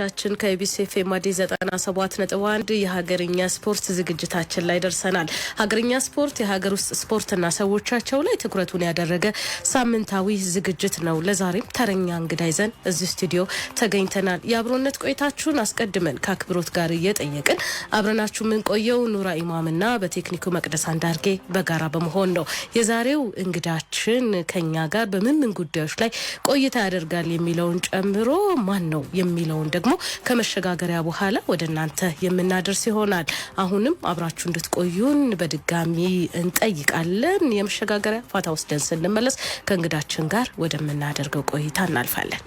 አድማጮቻችን ከኢቢሲ ኤፍኤም አዲስ 97.1 የሀገርኛ ስፖርት ዝግጅታችን ላይ ደርሰናል። ሀገርኛ ስፖርት የሀገር ውስጥ ስፖርትና ሰዎቻቸው ላይ ትኩረቱን ያደረገ ሳምንታዊ ዝግጅት ነው። ለዛሬም ተረኛ እንግዳ ይዘን እዚህ ስቱዲዮ ተገኝተናል። የአብሮነት ቆይታችሁን አስቀድመን ከአክብሮት ጋር እየጠየቅን አብረናችሁ የምንቆየው ኑራ ኢማምና በቴክኒኩ መቅደስ አንዳርጌ በጋራ በመሆን ነው። የዛሬው እንግዳችን ከኛ ጋር በምን ጉዳዮች ላይ ቆይታ ያደርጋል የሚለውን ጨምሮ ማን ነው የሚለውን ደግሞ ከመሸጋገሪያ በኋላ ወደ እናንተ የምናደርስ ይሆናል። አሁንም አብራችሁ እንድትቆዩን በድጋሚ እንጠይቃለን። የመሸጋገሪያ ፋታ ወስደን ስንመለስ ከእንግዳችን ጋር ወደምናደርገው ቆይታ እናልፋለን።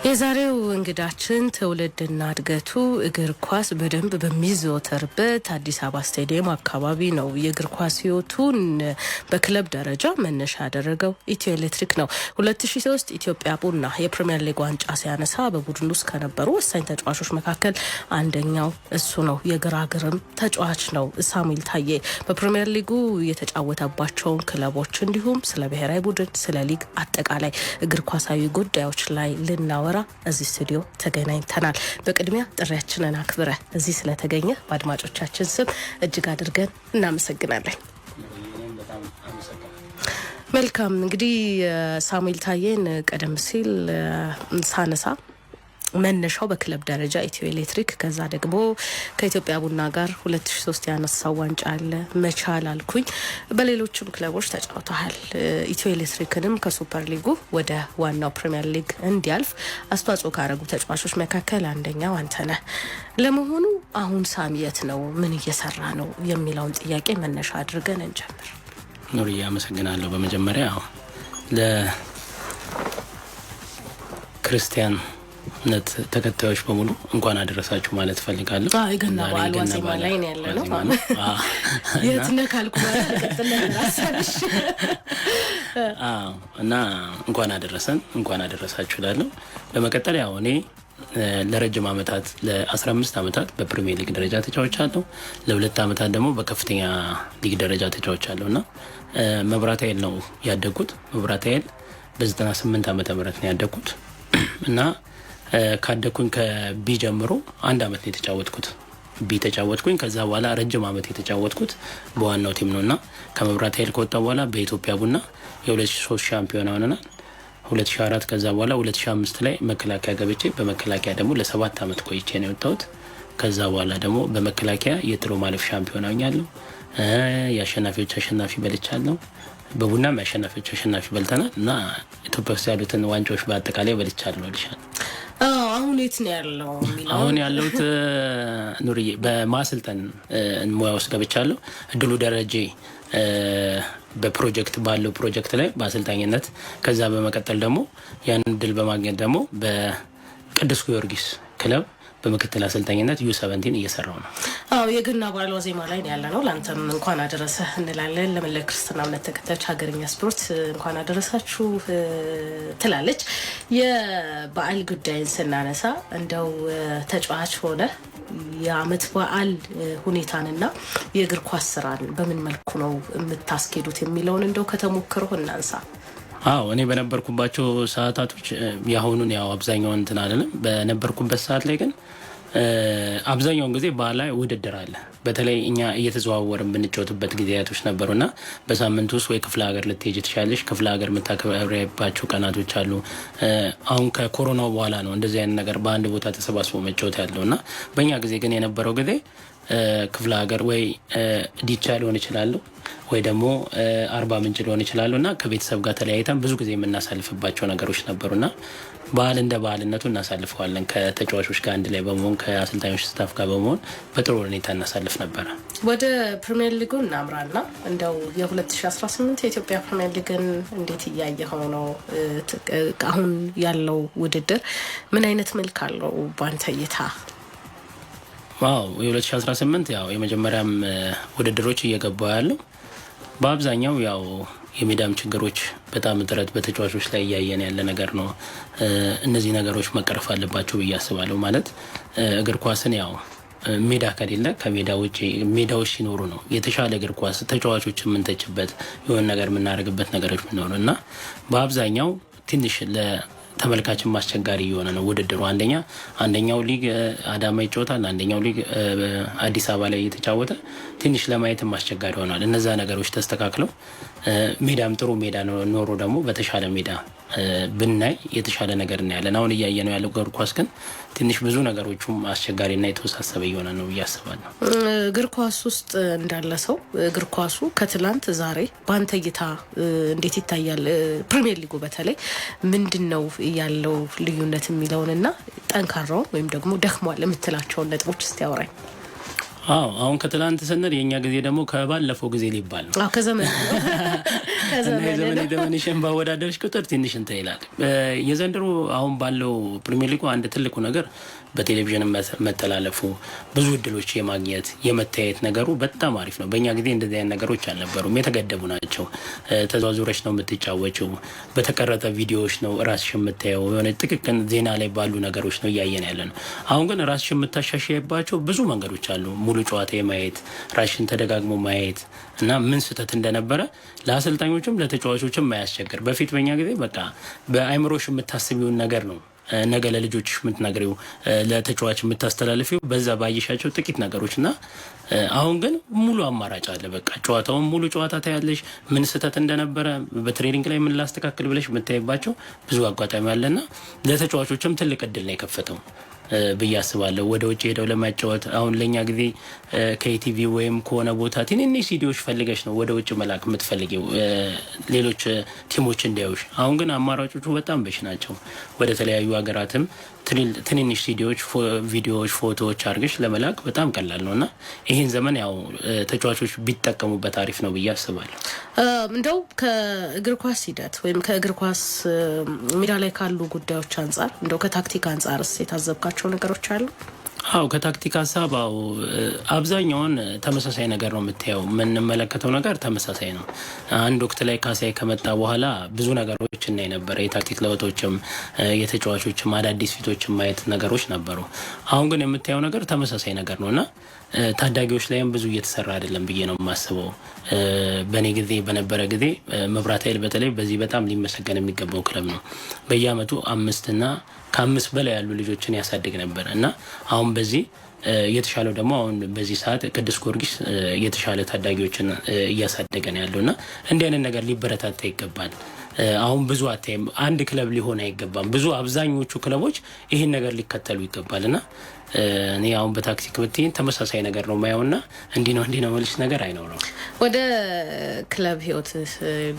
የዛሬው እንግዳችን ትውልድና እድገቱ እግር ኳስ በደንብ በሚዘወተርበት አዲስ አበባ ስታዲየም አካባቢ ነው። የእግር ኳስ ህይወቱን በክለብ ደረጃ መነሻ ያደረገው ኢትዮ ኤሌክትሪክ ነው። 2003 ኢትዮጵያ ቡና የፕሪሚየር ሊግ ዋንጫ ሲያነሳ በቡድን ውስጥ ከነበሩ ወሳኝ ተጫዋቾች መካከል አንደኛው እሱ ነው። የግራግርም ተጫዋች ነው። ሳሙኤል ታዬ በፕሪሚየር ሊጉ የተጫወተባቸውን ክለቦች እንዲሁም ስለ ብሔራዊ ቡድን፣ ስለ ሊግ አጠቃላይ እግር ኳሳዊ ጉዳዮች ላይ ልናወራ እዚህ ስቱዲዮ ተገናኝተናል። በቅድሚያ ጥሪያችንን አክብረ እዚህ ስለተገኘ በአድማጮቻችን ስም እጅግ አድርገን እናመሰግናለን። መልካም እንግዲህ ሳሙኤል ታዬን ቀደም ሲል ሳነሳ መነሻው በክለብ ደረጃ ኢትዮ ኤሌክትሪክ፣ ከዛ ደግሞ ከኢትዮጵያ ቡና ጋር 2003 ያነሳው ዋንጫ አለ መቻል አልኩኝ። በሌሎችም ክለቦች ተጫውተሃል። ኢትዮ ኤሌክትሪክንም ከሱፐር ሊጉ ወደ ዋናው ፕሪሚየር ሊግ እንዲያልፍ አስተዋጽኦ ካረጉ ተጫዋቾች መካከል አንደኛው አንተ ነህ። ለመሆኑ አሁን ሳሚ የት ነው? ምን እየሰራ ነው? የሚለውን ጥያቄ መነሻ አድርገን እንጀምር። ኑርዬ አመሰግናለሁ። በመጀመሪያ ለክርስቲያን ነት ተከታዮች በሙሉ እንኳን አደረሳችሁ ማለት ፈልጋለሁ። ገና በዓል ዋዜማ ላይ ነው ያለነው። የት ነህ ካልኩ እና እንኳን አደረሰን እንኳን አደረሳችሁ እላለሁ። በመቀጠል እኔ ለረጅም ዓመታት ለ15 ዓመታት በፕሪሚየር ሊግ ደረጃ ተጫውቻለሁ። ለ2 ዓመታት ደግሞ በከፍተኛ ሊግ ደረጃ ተጫውቻለሁና መብራት ኃይል ነው ያደግኩት። መብራት ኃይል በ98 ዓመተ ምህረት ነው ያደግኩት እና ካደኩኝ ከቢ ጀምሮ 1 ዓመት ነው የተጫወትኩት። ቢ ተጫወትኩኝ። ከዛ በኋላ ረጅም ዓመት የተጫወትኩት በዋናው ቲም ነውና ከመብራት ኃይል ከወጣ በኋላ በኢትዮጵያ ቡና የ2003 ሻምፒዮን ሆነናል። 2004 ከዛ በኋላ 2005 ላይ መከላከያ ገብቼ በመከላከያ ደግሞ ለ7 ዓመት ቆይቼ ነው የወጣሁት። ከዛ በኋላ ደግሞ በመከላከያ የጥሎ ማለፍ ሻምፒዮን ሆኛለሁ። የአሸናፊዎች አሸናፊ በልቻለሁ። በቡናም የአሸናፊዎች አሸናፊ በልተናል እና ኢትዮጵያ ውስጥ ያሉትን ዋንጫዎች በአጠቃላይ በልቻለሁ ልሻል። አሁን የት ነው ያለው? አሁን ያለሁት ኑርዬ በማሰልጠን ሙያ ውስጥ ገብቻለሁ። እድሉ ደረጀ በፕሮጀክት ባለው ፕሮጀክት ላይ በአሰልጣኝነት፣ ከዛ በመቀጠል ደግሞ ያን እድል በማግኘት ደግሞ በቅዱስ ጊዮርጊስ ክለብ በምክትል አሰልጣኝነት U17 እየሰራው ነው። የገና በዓል ዋዜማ ላይ ነው ያለነው። ላንተም እንኳን አደረሰህ እንላለን። ለመላው ክርስትና እምነት ተከታዮች ሀገርኛ ስፖርት እንኳን አደረሳችሁ ትላለች። የበዓል ጉዳይን ስናነሳ እንደው ተጫዋች ሆነ የአመት በዓል ሁኔታንና የእግር ኳስ ስራን በምን መልኩ ነው የምታስኬዱት የሚለውን እንደው ከተሞክረው እናንሳ። እኔ በነበርኩባቸው ሰዓታቶች ያሁኑን አብዛኛውን እንትን አይደለም። በነበርኩበት ሰዓት ላይ ግን አብዛኛውን ጊዜ ባህላዊ ውድድር አለ። በተለይ እኛ እየተዘዋወርን ብንጫወትበት ጊዜያቶች ነበሩና በሳምንት ውስጥ ወይ ክፍለ ሀገር ልትሄጂ ትችላለሽ። ክፍለ ሀገር የምታከብሪባቸው ቀናቶች አሉ። አሁን ከኮሮናው በኋላ ነው እንደዚህ አይነት ነገር በአንድ ቦታ ተሰባስቦ መጫወት ያለውና በእኛ ጊዜ ግን የነበረው ጊዜ ክፍለ ሀገር ወይ ዲቻ ሊሆን ይችላል ወይ ደግሞ አርባ ምንጭ ሊሆን ይችላሉና ከቤተሰብ ጋር ተለያይተን ብዙ ጊዜ የምናሳልፍባቸው ነገሮች ነበሩና ባህል እንደ ባህልነቱ እናሳልፈዋለን። ከተጫዋቾች ጋር አንድ ላይ በመሆን ከአሰልጣኞች ስታፍ ጋር በመሆን በጥሩ ሁኔታ እናሳልፍ ነበረ። ወደ ፕሪሚየር ሊጉ እናምራና እንደው የ2018 የኢትዮጵያ ፕሪሚየር ሊግን እንዴት እያየኸው ነው? አሁን ያለው ውድድር ምን አይነት መልክ አለው ባንተ እይታ? ዋው የ2018 ያው የመጀመሪያም ውድድሮች እየገቡ ያለው በአብዛኛው ያው የሜዳም ችግሮች በጣም እጥረት በተጫዋቾች ላይ እያየን ያለ ነገር ነው። እነዚህ ነገሮች መቀረፍ አለባቸው ብዬ አስባለሁ። ማለት እግር ኳስን ያው ሜዳ ከሌለ ከሜዳ ውጪ ሜዳዎች ሲኖሩ ነው የተሻለ እግር ኳስ ተጫዋቾች የምንተችበት የሆነ ነገር የምናደርግበት ነገሮች ቢኖሩ እና በአብዛኛው ትንሽ ተመልካችን ማስቸጋሪ የሆነ ነው ውድድሩ። አንደኛው ሊግ አዳማ ይጫወታል፣ አንደኛው ሊግ አዲስ አበባ ላይ እየተጫወተ ትንሽ ለማየትም አስቸጋሪ ሆኗል። እነዛ ነገሮች ተስተካክለው ሜዳም ጥሩ ሜዳ ኖሮ ደግሞ በተሻለ ሜዳ ብናይ የተሻለ ነገር እናያለን። አሁን እያየ ነው ያለው እግር ኳስ ግን ትንሽ ብዙ ነገሮቹም አስቸጋሪና የተወሳሰበ እየሆነ ነው እያስባለሁ። እግር ኳስ ውስጥ እንዳለ ሰው እግር ኳሱ ከትላንት ዛሬ በአንተ እይታ እንዴት ይታያል? ፕሪሚየር ሊጉ በተለይ ምንድን ነው ያለው ልዩነት የሚለውንና ጠንካራውን ወይም ደግሞ ደክሟል የምትላቸውን ነጥቦች እስቲ ያወራኝ። አሁን ከትላንት ስንል የኛ ጊዜ ደግሞ ከባለፈው ጊዜ ሊባል ነው። ከዘመን ዘመንሽን ባወዳደርሽ ቁጥር ትንሽ እንትን ይላል። የዘንድሮ አሁን ባለው ፕሪሚየር ሊጉ አንድ ትልቁ ነገር በቴሌቪዥን መተላለፉ፣ ብዙ እድሎች የማግኘት የመታየት ነገሩ በጣም አሪፍ ነው። በእኛ ጊዜ እንደዚህ አይነት ነገሮች አልነበሩም፣ የተገደቡ ናቸው። ተዘዋዙረሽ ነው የምትጫወችው፣ በተቀረጠ ቪዲዮዎች ነው ራስሽ የምታየው። የሆነ ጥቅቅን ዜና ላይ ባሉ ነገሮች ነው እያየን ያለ ነው። አሁን ግን ራስሽ የምታሻሽያባቸው ብዙ መንገዶች አሉ። ሙሉ ጨዋታ የማየት ራስሽን ተደጋግሞ ማየት እና ምን ስህተት እንደነበረ ለአሰልጣኞችም ለተጫዋቾችም ማያስቸግር። በፊት በእኛ ጊዜ በቃ በአይምሮሽ የምታስቢውን ነገር ነው ነገ ለልጆች የምትነግሪው ለተጫዋች የምታስተላልፊው በዛ ባየሻቸው ጥቂት ነገሮች እና አሁን ግን ሙሉ አማራጭ አለ። በቃ ጨዋታውን ሙሉ ጨዋታ ታያለሽ። ምን ስህተት እንደነበረ በትሬኒንግ ላይ ምን ላስተካክል ብለሽ የምታይባቸው ብዙ አጋጣሚ አለና ለተጫዋቾችም ትልቅ እድል ነው የከፈተው ብዬ አስባለሁ። ወደ ውጭ ሄደው ለማጫወት አሁን ለኛ ጊዜ ከኢቲቪ ወይም ከሆነ ቦታ ትንንሽ ሲዲዎች ፈልገሽ ነው ወደ ውጭ መላክ የምትፈልጊው ሌሎች ቲሞች እንዲያዩሽ። አሁን ግን አማራጮቹ በጣም በሽ ናቸው። ወደ ተለያዩ ሀገራትም ትንንሽ ሲዲዎች፣ ቪዲዮዎች፣ ፎቶዎች አድርገሽ ለመላክ በጣም ቀላል ነው እና ይህን ዘመን ያው ተጫዋቾች ቢጠቀሙበት አሪፍ ነው ብዬ አስባለሁ። እንደው ከእግር ኳስ ሂደት ወይም ከእግር ኳስ ሜዳ ላይ ካሉ ጉዳዮች አንጻር እንደው ከታክቲክ አንጻርስ የታዘብካቸው ነገሮች አሉ? ከታክቲክ ሀሳብ አብዛኛውን ተመሳሳይ ነገር ነው የምታየው። የምንመለከተው ነገር ተመሳሳይ ነው። አንድ ወቅት ላይ ካሳይ ከመጣ በኋላ ብዙ ነገሮች እናይ ነበረ። የታክቲክ ለውጦችም የተጫዋቾችም አዳዲስ ፊቶችም ማየት ነገሮች ነበሩ። አሁን ግን የምታየው ነገር ተመሳሳይ ነገር ነው እና ታዳጊዎች ላይም ብዙ እየተሰራ አይደለም ብዬ ነው የማስበው። በእኔ ጊዜ በነበረ ጊዜ መብራት ኃይል በተለይ በዚህ በጣም ሊመሰገን የሚገባው ክለብ ነው። በየአመቱ 5 እና ከ5 በላይ ያሉ ልጆችን ያሳድግ ነበር እና አሁን በዚህ የተሻለው ደግሞ አሁን በዚህ ሰዓት ቅዱስ ጊዮርጊስ የተሻለ ታዳጊዎችን እያሳደገ ነው ያለው እና እንዲህ አይነት ነገር ሊበረታታ ይገባል። አሁን ብዙ አታይም። አንድ ክለብ ሊሆን አይገባም። አብዛኞቹ ክለቦች ይህን ነገር ሊከተሉ ይገባልና እኔ አሁን በታክቲክ ብትይኝ ተመሳሳይ ነገር ነው ማየውና እንዲህ ነው መልስ ነገር አይኖርም። ወደ ክለብ ህይወት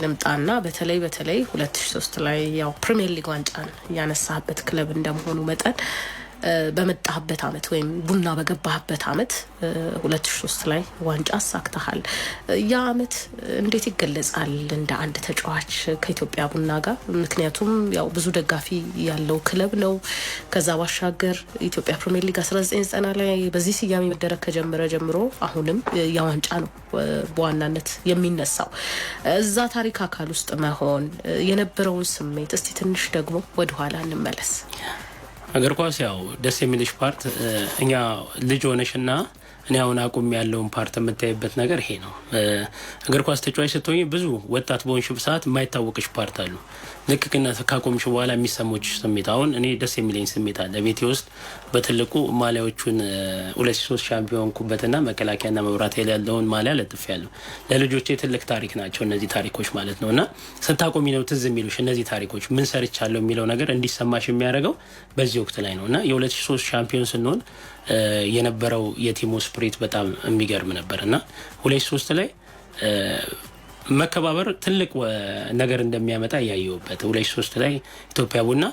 ልምጣና በተለይ 2003 ላይ ያው ፕሪሚየር ሊግ ዋንጫን ያነሳበት ክለብ እንደመሆኑ መጠን በመጣህበት አመት ወይም ቡና በገባህበት አመት 2003 ላይ ዋንጫ አሳክተሃል። ያ አመት እንዴት ይገለጻል እንደ አንድ ተጫዋች ከኢትዮጵያ ቡና ጋር? ምክንያቱም ያው ብዙ ደጋፊ ያለው ክለብ ነው። ከዛ ባሻገር ኢትዮጵያ ፕሪሚየር ሊግ 1990 ላይ በዚህ ስያሜ መደረግ ከጀመረ ጀምሮ አሁንም ያ ዋንጫ ነው በዋናነት የሚነሳው። እዛ ታሪክ አካል ውስጥ መሆን የነበረውን ስሜት እስቲ ትንሽ ደግሞ ወደኋላ እንመለስ። እግር ኳስ ያው ደስ የሚልሽ ፓርት እኛ ልጅ ሆነሽና እኔ አሁን አቁም ያለውን ፓርት የምታይበት ነገር ይሄ ነው። እግር ኳስ ተጫዋች ስትሆኚ ብዙ ወጣት በሆንሽ ሰዓት የማይታወቅሽ ፓርት አሉ። ልክ ግን ካቆምሽ በኋላ የሚሰማች ስሜት አሁን እኔ ደስ የሚለኝ ስሜት አለ። ቤቴ ውስጥ በትልቁ ማሊያዎቹን 2003 ሻምፒዮን ኩበትና መከላከያና መብራት ኃይል ያለውን ማሊያ ለጥፌያለሁ። ለልጆቼ ትልቅ ታሪክ ናቸው እነዚህ ታሪኮች ማለት ነውና ስታቆሚ ነው ትዝ የሚሉሽ እነዚህ ታሪኮች ምን ሰርቻለሁ የሚለው ነገር እንዲሰማሽ የሚያደርገው በዚህ ወቅት ላይ ነውና የ2003 ሻምፒዮን ስንሆን የነበረው የቲሙ ስፕሪት በጣም የሚገርም ነበርና 2003 ላይ መከባበር ትልቅ ነገር እንደሚያመጣ ያየውበት 2003 ላይ ኢትዮጵያ ቡና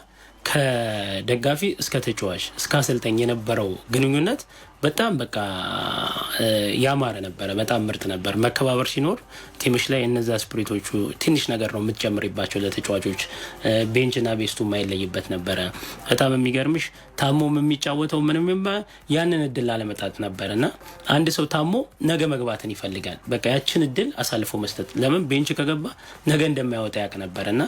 ከደጋፊ እስከ ተጫዋች እስከ አሰልጣኝ የነበረው ግንኙነት በጣም በቃ ያማረ ነበረ። በጣም ምርጥ ነበር። መከባበር ሲኖር ቲምሽ ላይ እነዛ ስፕሪቶቹ ትንሽ ነገር ነው የምትጨምሪባቸው ለተጫዋቾች። ቤንችና ቤስቱ የማይለይበት ነበረ። በጣም የሚገርምሽ ታሞም የሚጫወተው ምንም ያንን እድል ላለመጣት ነበርና አንድ ሰው ታሞ ነገ መግባትን ይፈልጋል። በቃ ያችን እድል አሳልፎ መስጠት። ለምን ቤንች ከገባ ነገ እንደማያወጣ ያውቅ ነበርና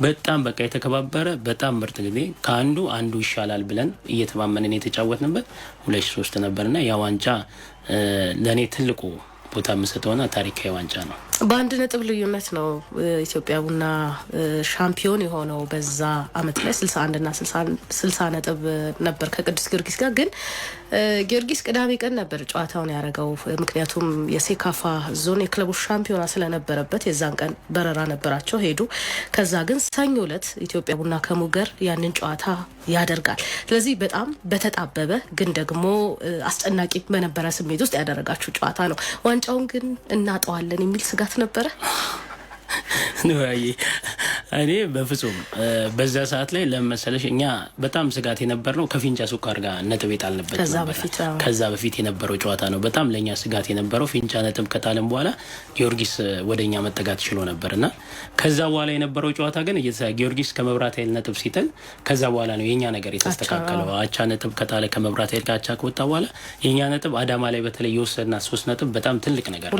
በጣም በቃ የተከባበረ በጣም ምርጥ ጊዜ ከአንዱ አንዱ ይሻላል ብለን እየተማመንን የተጫወትንበት 2003 ነበርና ያ ዋንጫ ለእኔ ትልቁ ቦታ የምሰጠውና ታሪካዊ ዋንጫ ነው። በአንድ ነጥብ ልዩነት ነው ኢትዮጵያ ቡና ሻምፒዮን የሆነው በዛ አመት ላይ 61 እና 60 ነጥብ ነበር ከቅዱስ ጊዮርጊስ ጋር። ግን ጊዮርጊስ ቅዳሜ ቀን ነበር ጨዋታውን ያደረገው። ምክንያቱም የሴካፋ ዞን የክለቦች ሻምፒዮና ስለነበረበት የዛን ቀን በረራ ነበራቸው ሄዱ። ከዛ ግን ሰኞ ዕለት ኢትዮጵያ ቡና ከሙገር ያንን ጨዋታ ያደርጋል። ስለዚህ በጣም በተጣበበ ግን ደግሞ አስጨናቂ በነበረ ስሜት ውስጥ ያደረጋችሁ ጨዋታ ነው። ዋንጫውን ግን እናጠዋለን የሚል ስጋት ነበረ? እኔ በፍጹም በዛ ሰዓት ላይ ለመሰለሽ እኛ በጣም ስጋት የነበርነው ከፊንጫ ሱካር ጋር ነጥብ የጣልንበት ከዛ በፊት የነበረው ጨዋታ ነው። በጣም ለኛ ስጋት የነበረው ፊንጫ ነጥብ ከጣልን በኋላ ጊዮርጊስ ወደኛ መጠጋት ችሎ ነበርና ከዛ በኋላ የነበረው ጨዋታ ግን ጊዮርጊስ ከመብራት ኃይል ነጥብ ሲጥል ከዛ በኋላ ነው የኛ ነገር የተስተካከለው። አቻ ነጥብ ከጣለ ከመብራት ኃይል ጋር አቻ ከወጣ በኋላ የኛ ነጥብ አዳማ ላይ በተለይ የወሰድና 3 ነጥብ በጣም ትልቅ ነገር ነው።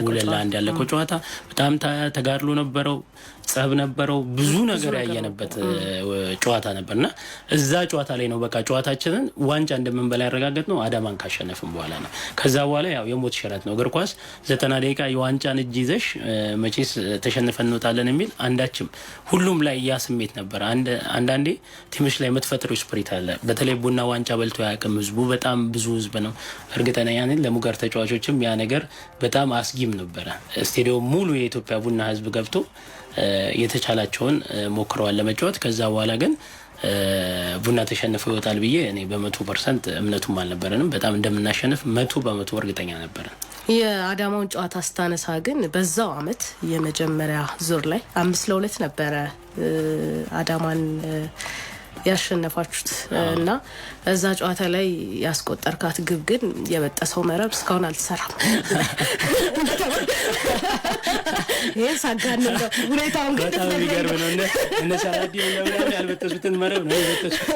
ሁለት ለአንድ ያለቀው ጨዋታ በጣም ተጋድሎ ነበረው፣ ጸብ ነበረው፣ ብዙ ነገር ያየነበት ጨዋታ ነበርና እዛ ጨዋታ ላይ ነው በቃ ጨዋታችንን ዋንጫ እንደምንበላ ያረጋገጥ ነው አዳማን ካሸነፍን በኋላ ነው። ከዛ በኋላ ያው የሞት ሽረት ነው እግር ኳስ 90 ደቂቃ የዋንጫን እጅ ይዘሽ መቼስ ተሸንፈን እንወጣለን የሚል አንዳችም ሁሉም ላይ ያ ስሜት ነበር። አንዳንዴ ቲምሽ ላይ የምትፈጥረው ስፕሪት አለ። በተለይ ቡና ዋንጫ በልቶ ያቅም ህዝቡ በጣም ብዙ ህዝብ ነው። እርግጠኛ ነኝ ለሙገር ተጫዋቾችም ያ ነገር በጣም አስጊም ነበረ። ስቴዲየም ሙሉ የኢትዮጵያ ቡና ህዝብ ገብቶ የተቻላቸውን ሞክረዋል ለመጫወት። ከዛ በኋላ ግን ቡና ተሸንፈው ይወጣል ብዬ እኔ በ100% እምነቱም አልነበረንም። በጣም እንደምናሸንፍ 100% እርግጠኛ ነበረን። የአዳማውን ጨዋታ ስታነሳ ግን በዛው አመት የመጀመሪያ ዙር ላይ 5-2 ነበረ አዳማን ያሸነፋችሁት እና እዛ ጨዋታ ላይ ያስቆጠርካት ግብ ግን የበጠሰው መረብ እስካሁን አልተሰራም። ይሄ ሳጋን ነው ሁኔታውን በጣም የሚገርም ነው። እነ ሳላዲ ነው ያልበጠሱትን መረብ ነው የበጠሱት።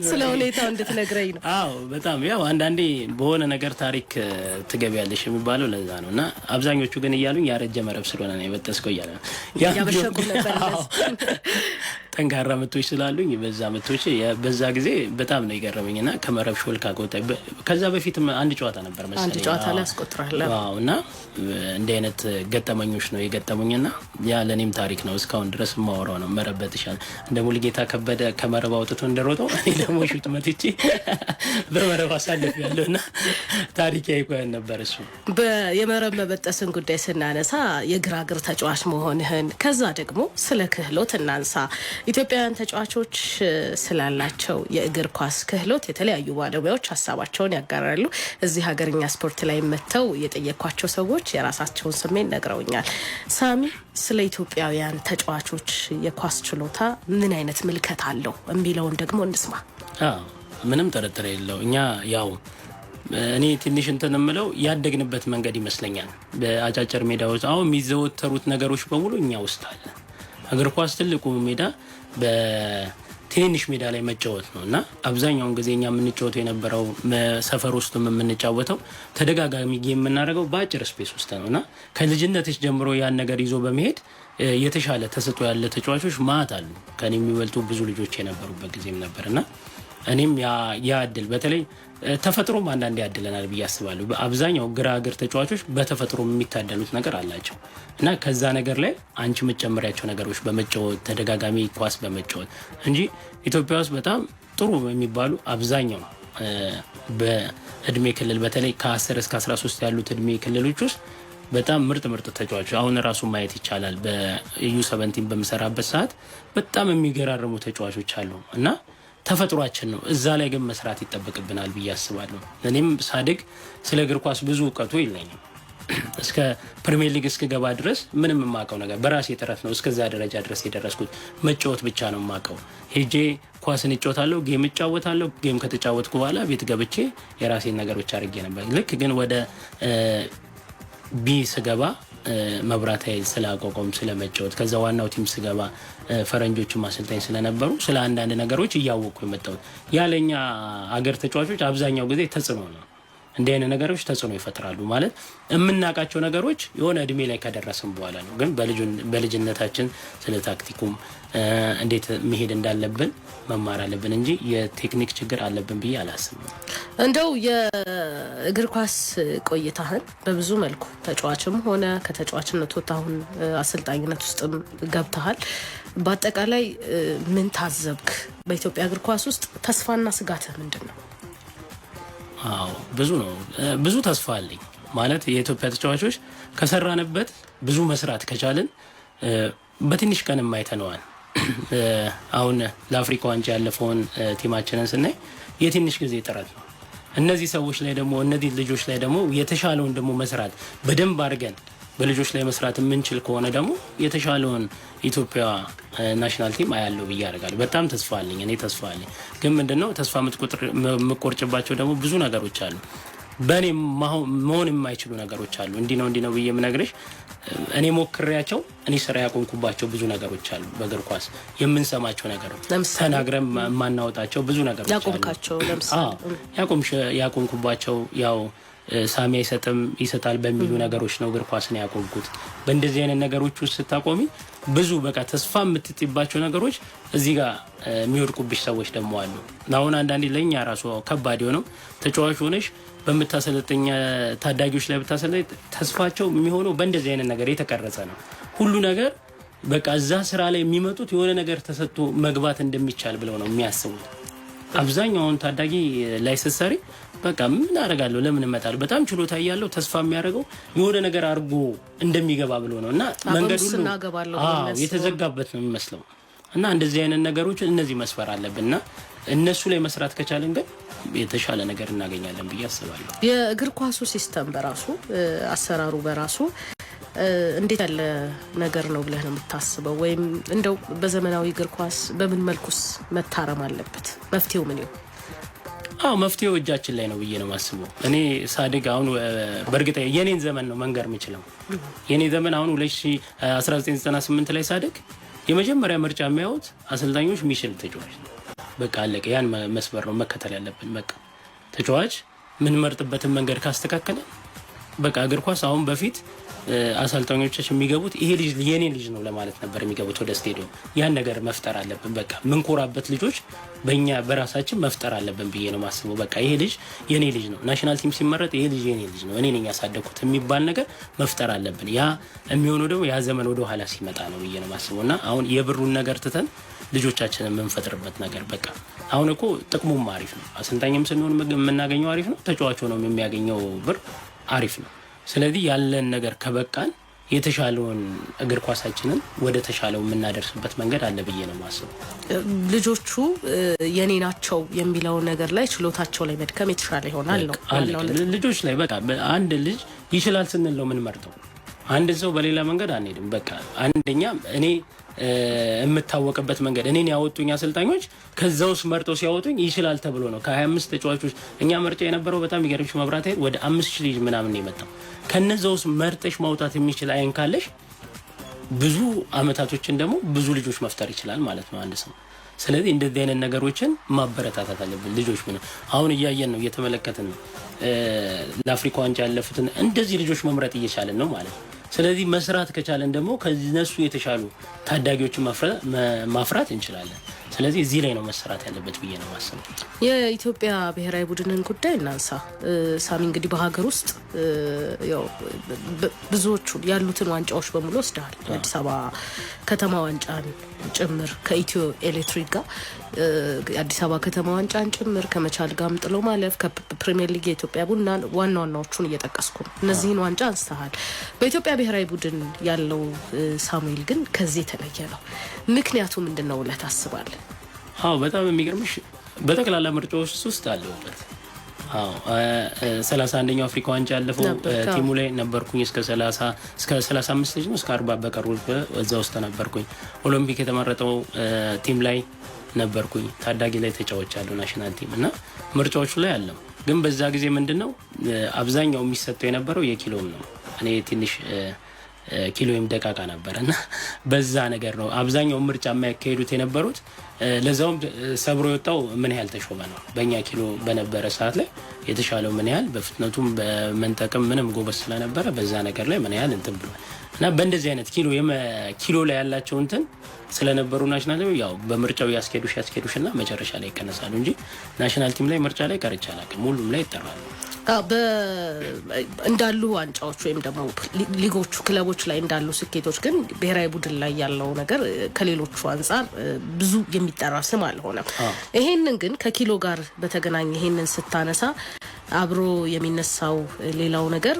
ስለ ሁኔታው እንድትነግረኝ ነው። አዎ በጣም ያው አንዳንዴ በሆነ ነገር ታሪክ ትገቢያለሽ የሚባለው ለዛ ነው። እና አብዛኞቹ ግን እያሉኝ ያረጀ መረብ ስለሆነ ነው የበጠስከው እያለ ነው ያበሸቁ ነበር። ጠንካራ ምቶች ስላሉኝ በዛ ምቶች በዛ ጊዜ በጣም ነው የገረመኝና ከመረብ ሾልካ ከወጣ ከዛ በፊትም አንድ ጨዋታ ነበር መሰለኝ አንድ ጨዋታ ላይ አስቆጥራለሁ። ዋው እና እንደ አይነት ገጠመኞች ነው የገጠሙኝና ያ ለኔም ታሪክ ነው እስካሁን ድረስ ማወራው ነው። መረብ በጥሻል እንደ ሙሉጌታ ከበደ ከመረብ አውጥቶ እንደሮጠው እኔ ደግሞ ሹት መጥቼ በመረብ አሳልፍ ያለውና ታሪክ ያይቆያን ነበር እሱ። የመረብ መበጠስን ጉዳይ ስናነሳ የግራግር ተጫዋች መሆንህን ከዛ ደግሞ ስለ ክህሎት እናንሳ። ኢትዮጵያውያን ተጫዋቾች ስላላቸው የእግር ኳስ ክህሎት የተለያዩ ባለሙያዎች ሀሳባቸውን ያጋራሉ። እዚህ ሀገርኛ ስፖርት ላይ መጥተው የጠየኳቸው ሰዎች የራሳቸውን ስሜት ነግረውኛል። ሳሚ ስለ ኢትዮጵያውያን ተጫዋቾች የኳስ ችሎታ ምን አይነት ምልከታ አለው የሚለውን ደግሞ እንስማ። ምንም ጥርጥር የለው እኛ ያው እኔ ትንሽ እንትን የምለው ያደግንበት መንገድ ይመስለኛል። በአጫጭር ሜዳዎች አሁን የሚዘወተሩት ነገሮች በሙሉ እኛ ውስጥ አለ። እግር ኳስ ትልቁ ሜዳ በትንሽ ሜዳ ላይ መጫወት ነው እና አብዛኛውን ጊዜ እኛ የምንጫወተው የነበረው ሰፈር ውስጥ የምንጫወተው ተደጋጋሚ ጌም የምናደርገው በአጭር ስፔስ ውስጥ ነው እና ከልጅነትሽ ጀምሮ ያን ነገር ይዞ በመሄድ የተሻለ ተሰጥኦ ያለ ተጫዋቾች ማት አሉ። ከኔ የሚበልጡ ብዙ ልጆች የነበሩበት ጊዜም ነበርና እኔም ያ እድል በተለይ ተፈጥሮም አንዳንዴ ያድለናል ብዬ አስባለሁ። አብዛኛው ግራግር ተጫዋቾች በተፈጥሮ የሚታደሉት ነገር አላቸው እና ከዛ ነገር ላይ አንቺ መጨመሪያቸው ነገሮች በመጫወት ተደጋጋሚ ኳስ በመጫወት እንጂ ኢትዮጵያ ውስጥ በጣም ጥሩ የሚባሉ አብዛኛው በእድሜ ክልል በተለይ ከ10 እስከ 13 ያሉት እድሜ ክልሎች ውስጥ በጣም ምርጥ ተጫዋቾች አሁን ራሱ ማየት ይቻላል። በዩ17 በመሰራበት ሰዓት በጣም የሚገራርሙ ተጫዋቾች አሉ እና ተፈጥሯችን ነው። እዛ ላይ ግን መስራት ይጠበቅብናል ብዬ አስባለሁ። እኔም ሳድግ ስለ እግር ኳስ ብዙ እውቀቱ የለኝም። እስከ ፕሪሚየር ሊግ እስከገባ ድረስ ምንም የማውቀው ነገር በራሴ ጥረት ነው እስከዛ ደረጃ ድረስ የደረስኩት። መጫወት ብቻ ነው የማውቀው። ሄጄ ኳስን እጫወታለሁ፣ ጌም እጫወታለሁ። ጌም ከተጫወትኩ በኋላ ቤት ገብቼ የራሴን ነገሮች አድርጌ ነበር። ልክ ግን ወደ ቢ ስገባ መብራት ኃይል ስላቋቋም ስለመጫወት ከዛ ዋናው ቲም ስገባ ፈረንጆቹ ማሰልጣኝ ስለነበሩ ስለ አንዳንድ ነገሮች እያወቅኩ የመጣሁት ያለኛ አገር ተጫዋቾች አብዛኛው ጊዜ ተጽዕኖ ነው። እንዲህ አይነት ነገሮች ተጽዕኖ ይፈጥራሉ ማለት የምናውቃቸው ነገሮች የሆነ እድሜ ላይ ከደረስን በኋላ ነው። ግን በልጅነታችን ስለ ታክቲኩም እንዴት መሄድ እንዳለብን መማር አለብን እንጂ የቴክኒክ ችግር አለብን ብዬ አላስብም። እንደው የእግር ኳስ ቆይታህን በብዙ መልኩ ተጫዋችም ሆነ ከተጫዋችነት ወጥተህ አሁን አሰልጣኝነት ውስጥም ገብተሃል። በአጠቃላይ ምን ታዘብክ? በኢትዮጵያ እግር ኳስ ውስጥ ተስፋና ስጋትህ ምንድን ነው? አዎ ብዙ ነው። ብዙ ተስፋ አለኝ ማለት የኢትዮጵያ ተጫዋቾች ከሰራንበት ብዙ መስራት ከቻልን በትንሽ ቀን ማይተነዋል። አሁን ለአፍሪካ ዋንጫ ያለፈውን ቲማችንን ስናይ የትንሽ ጊዜ ጥረት ነው። እነዚህ ሰዎች ላይ ደግሞ እነዚህ ልጆች ላይ ደግሞ የተሻለውን ደግሞ መስራት በደንብ አድርገን በልጆች ላይ መስራት የምንችል ከሆነ ደግሞ የተሻለውን ኢትዮጵያ ናሽናል ቲም አያለው ብዬ አደርጋለሁ። በጣም ተስፋ አለኝ። እኔ ተስፋ አለኝ። ግን ምንድነው ተስፋ የምትቆርጭባቸው ደግሞ ብዙ ነገሮች አሉ። በእኔ መሆን የማይችሉ ነገሮች አሉ። እንዲህ ነው ብዬ የምነግርሽ እኔ ሞክሬያቸው እኔ ስራ ያቆምኩባቸው ብዙ ነገሮች አሉ። በእግር ኳስ የምንሰማቸው ነገሮች ተናግረን የማናወጣቸው ብዙ ነገሮች አሉ። ያቆምኩባቸው ያው ሳሚ አይሰጥም ይሰጣል በሚሉ ነገሮች ነው እግር ኳስን ያቆምኩት። በእንደዚህ አይነት ነገሮች ውስጥ ስታቆሚ ብዙ በቃ ተስፋ የምትጥይባቸው ነገሮች እዚህ ጋር የሚወድቁብሽ ሰዎች ደግሞ አሉ። አሁን አንዳንዴ ለኛ ራሱ ከባድ የሆነው ተጫዋች ሆነሽ በመታሰለጠኛ ታዳጊዎች ላይ ብታሰለጥ ተስፋቸው የሚሆነው በእንደዚህ አይነት ነገር የተቀረጸ ነው። ሁሉ ነገር በቃ እዛ ስራ ላይ የሚመጡት የሆነ ነገር ተሰጥቶ መግባት እንደሚቻል ብለው ነው የሚያስቡት። አብዛኛውን ታዳጊ ላይ ስትሰሪ በቃ ምን አደርጋለሁ ለምን እመጣለሁ በጣም ችሎታ ያለው ተስፋ የሚያደርገው የሆነ ነገር አድርጎ እንደሚገባ ብሎ ነው እና መንገዱ የተዘጋበት ነው የሚመስለው። እና እንደዚህ አይነት ነገሮች እነዚህ መስፈር አለብንና እነሱ ላይ መስራት ከቻለን ግን የተሻለ ነገር እናገኛለን ብዬ አስባለሁ። የእግር ኳሱ ሲስተም በራሱ አሰራሩ በራሱ እንዴት ያለ ነገር ነው ብለህ ነው የምታስበው? ወይም እንደው በዘመናዊ እግር ኳስ በምን መልኩስ መታረም አለበት? መፍትሄው ምን ይሆን? መፍትሄው እጃችን ላይ ነው ብዬ ነው የማስበው። እኔ ሳድግ አሁን በእርግጥ የኔን ዘመን ነው መንገር የምችለው። የኔ ዘመን አሁን 1998 ላይ ሳድግ የመጀመሪያ ምርጫ የሚያዩት አሰልጣኞች ሚሽል ተጫዋች ነው። በቃ አለቀ። ያን መስመር ነው መከተል ያለብን። በቃ ተጫዋች ምን መርጥበትን መንገድ ካስተካከለ በቃ እግር ኳስ አሁን በፊት አሰልጣኞቻችን የሚገቡት ይሄ ልጅ የኔ ልጅ ነው ለማለት ነበር የሚገቡት ወደ ስቴዲየም። ያን ነገር መፍጠር አለብን። በቃ ምንኮራበት ልጆች በእኛ በራሳችን መፍጠር አለብን ብዬ ነው ማስበው። በቃ ይሄ ልጅ የኔ ልጅ ነው፣ ናሽናል ቲም ሲመረጥ ይሄ ልጅ የኔ ልጅ ነው፣ እኔ ነኝ ያሳደግኩት የሚባል ነገር መፍጠር አለብን። ያ የሚሆነው ደግሞ ያ ዘመን ወደ ኋላ ሲመጣ ነው ብዬ ነው ማስበው። እና አሁን የብሩን ነገር ትተን ልጆቻችንን የምንፈጥርበት ነገር በቃ አሁን እኮ ጥቅሙም አሪፍ ነው። አሰልጣኝም ስንሆን የምናገኘው አሪፍ ነው፣ ተጫዋቹ ነው የሚያገኘው ብር አሪፍ ነው። ስለዚህ ያለን ነገር ከበቃን የተሻለውን እግር ኳሳችንን ወደ ተሻለው የምናደርስበት መንገድ አለ ብዬ ነው ማስበው። ልጆቹ የኔ ናቸው የሚለው ነገር ላይ ችሎታቸው ላይ መድከም የተሻለ ይሆናል ነው ልጆች ላይ በቃ አንድ ልጅ ይችላል ስንል ነው ምን መርጠው አንድ ሰው በሌላ መንገድ አንሄድም። በቃ አንደኛ እኔ የምታወቅበት መንገድ እኔን ያወጡኝ አሰልጣኞች ከዛ ውስጥ መርጠው ሲያወጡኝ ይችላል ተብሎ ነው። ከ25 ተጫዋቾች እኛ ምርጫ የነበረው በጣም ይገርምሽ መብራት ኃይል ወደ 5000 ልጅ ምናምን ነው የመጣው። ከነዛ ውስጥ መርጠሽ ማውጣት የሚችል አይን ካለሽ ብዙ አመታቶችን ደግሞ ብዙ ልጆች መፍጠር ይችላል ማለት ነው አንድ ሰው። ስለዚህ እንደዚህ አይነት ነገሮችን ማበረታታት አለብን። ልጆች ምን አሁን እያየን ነው እየተመለከትን ነው። ለአፍሪካ ዋንጫ ያለፉትን እንደዚህ ልጆች መምረጥ እየቻለን ነው ማለት ነው። ስለዚህ መስራት ከቻለን ደግሞ ከነሱ የተሻሉ ታዳጊዎችን ማፍራት እንችላለን። ስለዚህ እዚህ ላይ ነው መስራት ያለበት ብዬ ነው ማሰብ። የኢትዮጵያ ብሔራዊ ቡድንን ጉዳይ እናንሳ። ሳሚ እንግዲህ በሀገር ውስጥ ያው ብዙዎቹ ያሉትን ዋንጫዎች በሙሉ ወስደዋል። አዲስ አበባ ከተማ ዋንጫን ጭምር ከኢትዮ ኤሌክትሪክ ጋር አዲስ አበባ ከተማ ዋንጫን ጭምር ከመቻል ጋር ጥሎ ማለፍ ከፕሪሚየር ሊግ የኢትዮጵያ ቡና ዋናዎቹን እየጠቀስኩ ነው። እነዚህን ዋንጫ አንስተሃል። በኢትዮጵያ ብሔራዊ ቡድን ያለው ሳሙኤል ግን ከዚህ የተለየ ነው። ምክንያቱ ምንድነው ብለህ ታስባለህ? በጣም የሚገርምሽ በጠቅላላ ምርጫዎች ውስጥ አለውበት አዎ 31ኛው አፍሪካ ዋንጫ ያለፈው ቲሙ ላይ ነበርኩኝ እስከ 30 እስከ 35 ልጅ ነው እስከ 40 በቀሩ እዛ ውስጥ ነበርኩኝ። ኦሎምፒክ የተመረጠው ቲም ላይ ነበርኩኝ። ታዳጊ ላይ ተጫውቻለሁ ናሽናል ቲም እና ምርጫዎቹ ላይ አለው። ግን በዛ ጊዜ ምንድነው አብዛኛው የሚሰጠው የነበረው የኪሎም ነው። እኔ ትንሽ ኪሎይም ደቃቃ ነበርና በዛ ነገር ነው አብዛኛው ምርጫ የማይካሄዱት የነበሩት። ለዛውም ሰብሮ የወጣው ምን ያህል ተሾመ ነው። በእኛ ኪሎ በነበረ ሰዓት ላይ የተሻለው ምን ያህል በፍጥነቱም በመንጠቅም ምንም ጎበዝ ስለነበረ በዛ ነገር ላይ ምን ያህል እንትን ብሏል እና በእንደዚህ አይነት ኪሎ ላይ ያላቸው እንትን ስለነበሩ ናሽናል ያው በምርጫው ያስኬዱሽና መጨረሻ ላይ ይቀነሳሉ እንጂ ናሽናል ቲም ላይ ምርጫ ላይ ቀርቻ አላውቅም። ሁሉም ላይ ይጠራሉ። እንዳሉ ዋንጫዎች ወይም ደግሞ ሊጎቹ ክለቦች ላይ እንዳሉ ስኬቶች ግን ብሔራዊ ቡድን ላይ ያለው ነገር ከሌሎቹ አንጻር ብዙ የሚጠራ ስም አልሆነም። ይሄንን ግን ከኪሎ ጋር በተገናኘ ይሄንን ስታነሳ አብሮ የሚነሳው ሌላው ነገር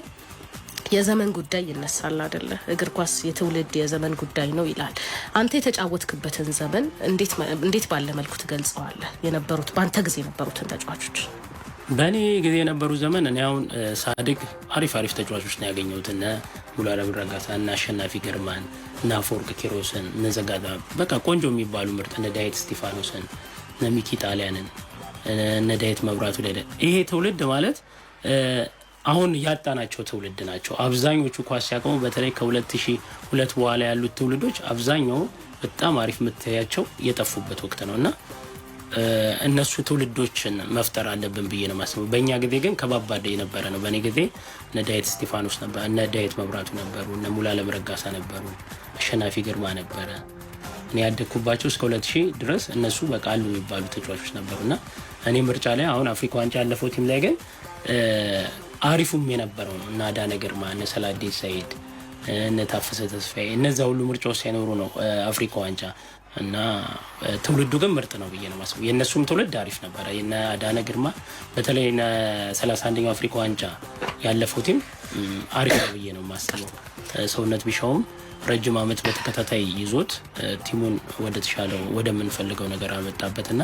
የዘመን ጉዳይ ይነሳል አይደለ? እግር ኳስ የትውልድ የዘመን ጉዳይ ነው ይላል። አንተ የተጫወትክበትን ዘመን እንዴት ባለ መልኩ ትገልጸዋለህ? የነበሩት በአንተ ጊዜ የነበሩትን ተጫዋቾች በእኔ ጊዜ የነበሩ ዘመን እኔ አሁን ሳድግ አሪፍ ተጫዋቾች ነው ያገኘሁት። እነ ሙሉዓለም ረጋሳ እና አሸናፊ ግርማን እና አፈወርቅ ኪሮስን እነ ዘጋዳ በቃ ቆንጆ የሚባሉ ምርጥ እነ ዳዊት እስጢፋኖስን እነ ሚኪ ጣሊያንን እነ ዳዊት መብራቱ ላይ ይሄ ትውልድ ማለት አሁን ያጣናቸው ትውልድ ናቸው። አብዛኞቹ ኳስ ሲያቆሙ በተለይ ከ2002 በኋላ ያሉት ትውልዶች አብዛኛው በጣም አሪፍ የምታያቸው የጠፉበት ወቅት ነውና እነሱ ትውልዶችን መፍጠር አለብን ብዬ ነው ማስበው። በእኛ ጊዜ ግን ከባባድ የነበረ ነው። በእኔ ጊዜ እነ ዳዊት እስጢፋኖስ ነበር፣ እነ ዳዊት መብራቱ ነበሩ፣ እነ ሙሉዓለም ረጋሳ ነበሩ፣ አሸናፊ ግርማ ነበረ። እኔ ያደግኩባቸው እስከ 2000 ድረስ እነሱ በቃ አሉ የሚባሉ ተጫዋቾች ነበሩና እኔ ምርጫ ላይ አሁን አፍሪካ ዋንጫ ያለፈው ቲም ላይ ግን አሪፉም የነበረው ነው እና አዳነ ግርማ እነ ሰላዲን ሰይድ እነ ታፈሰ ተስፋዬ እነዛ ሁሉ ምርጫዎች ሳይኖሩ ነው አፍሪካ ዋንጫ እና ትውልዱ ግን ምርጥ ነው ብዬ ነው ማስበው። የነሱም ትውልድ አሪፍ ነበር። የነ አዳነ ግርማ በተለይ 31ኛው አፍሪካ ዋንጫ ያለፈው ቲም አሪፍ ነው ብዬ ነው ማስበው። ሰውነት ቢሻውም ረጅም ዓመት በተከታታይ ይዞት ቲሙን ወደ ተሻለው ወደምንፈልገው ነገር አመጣበትና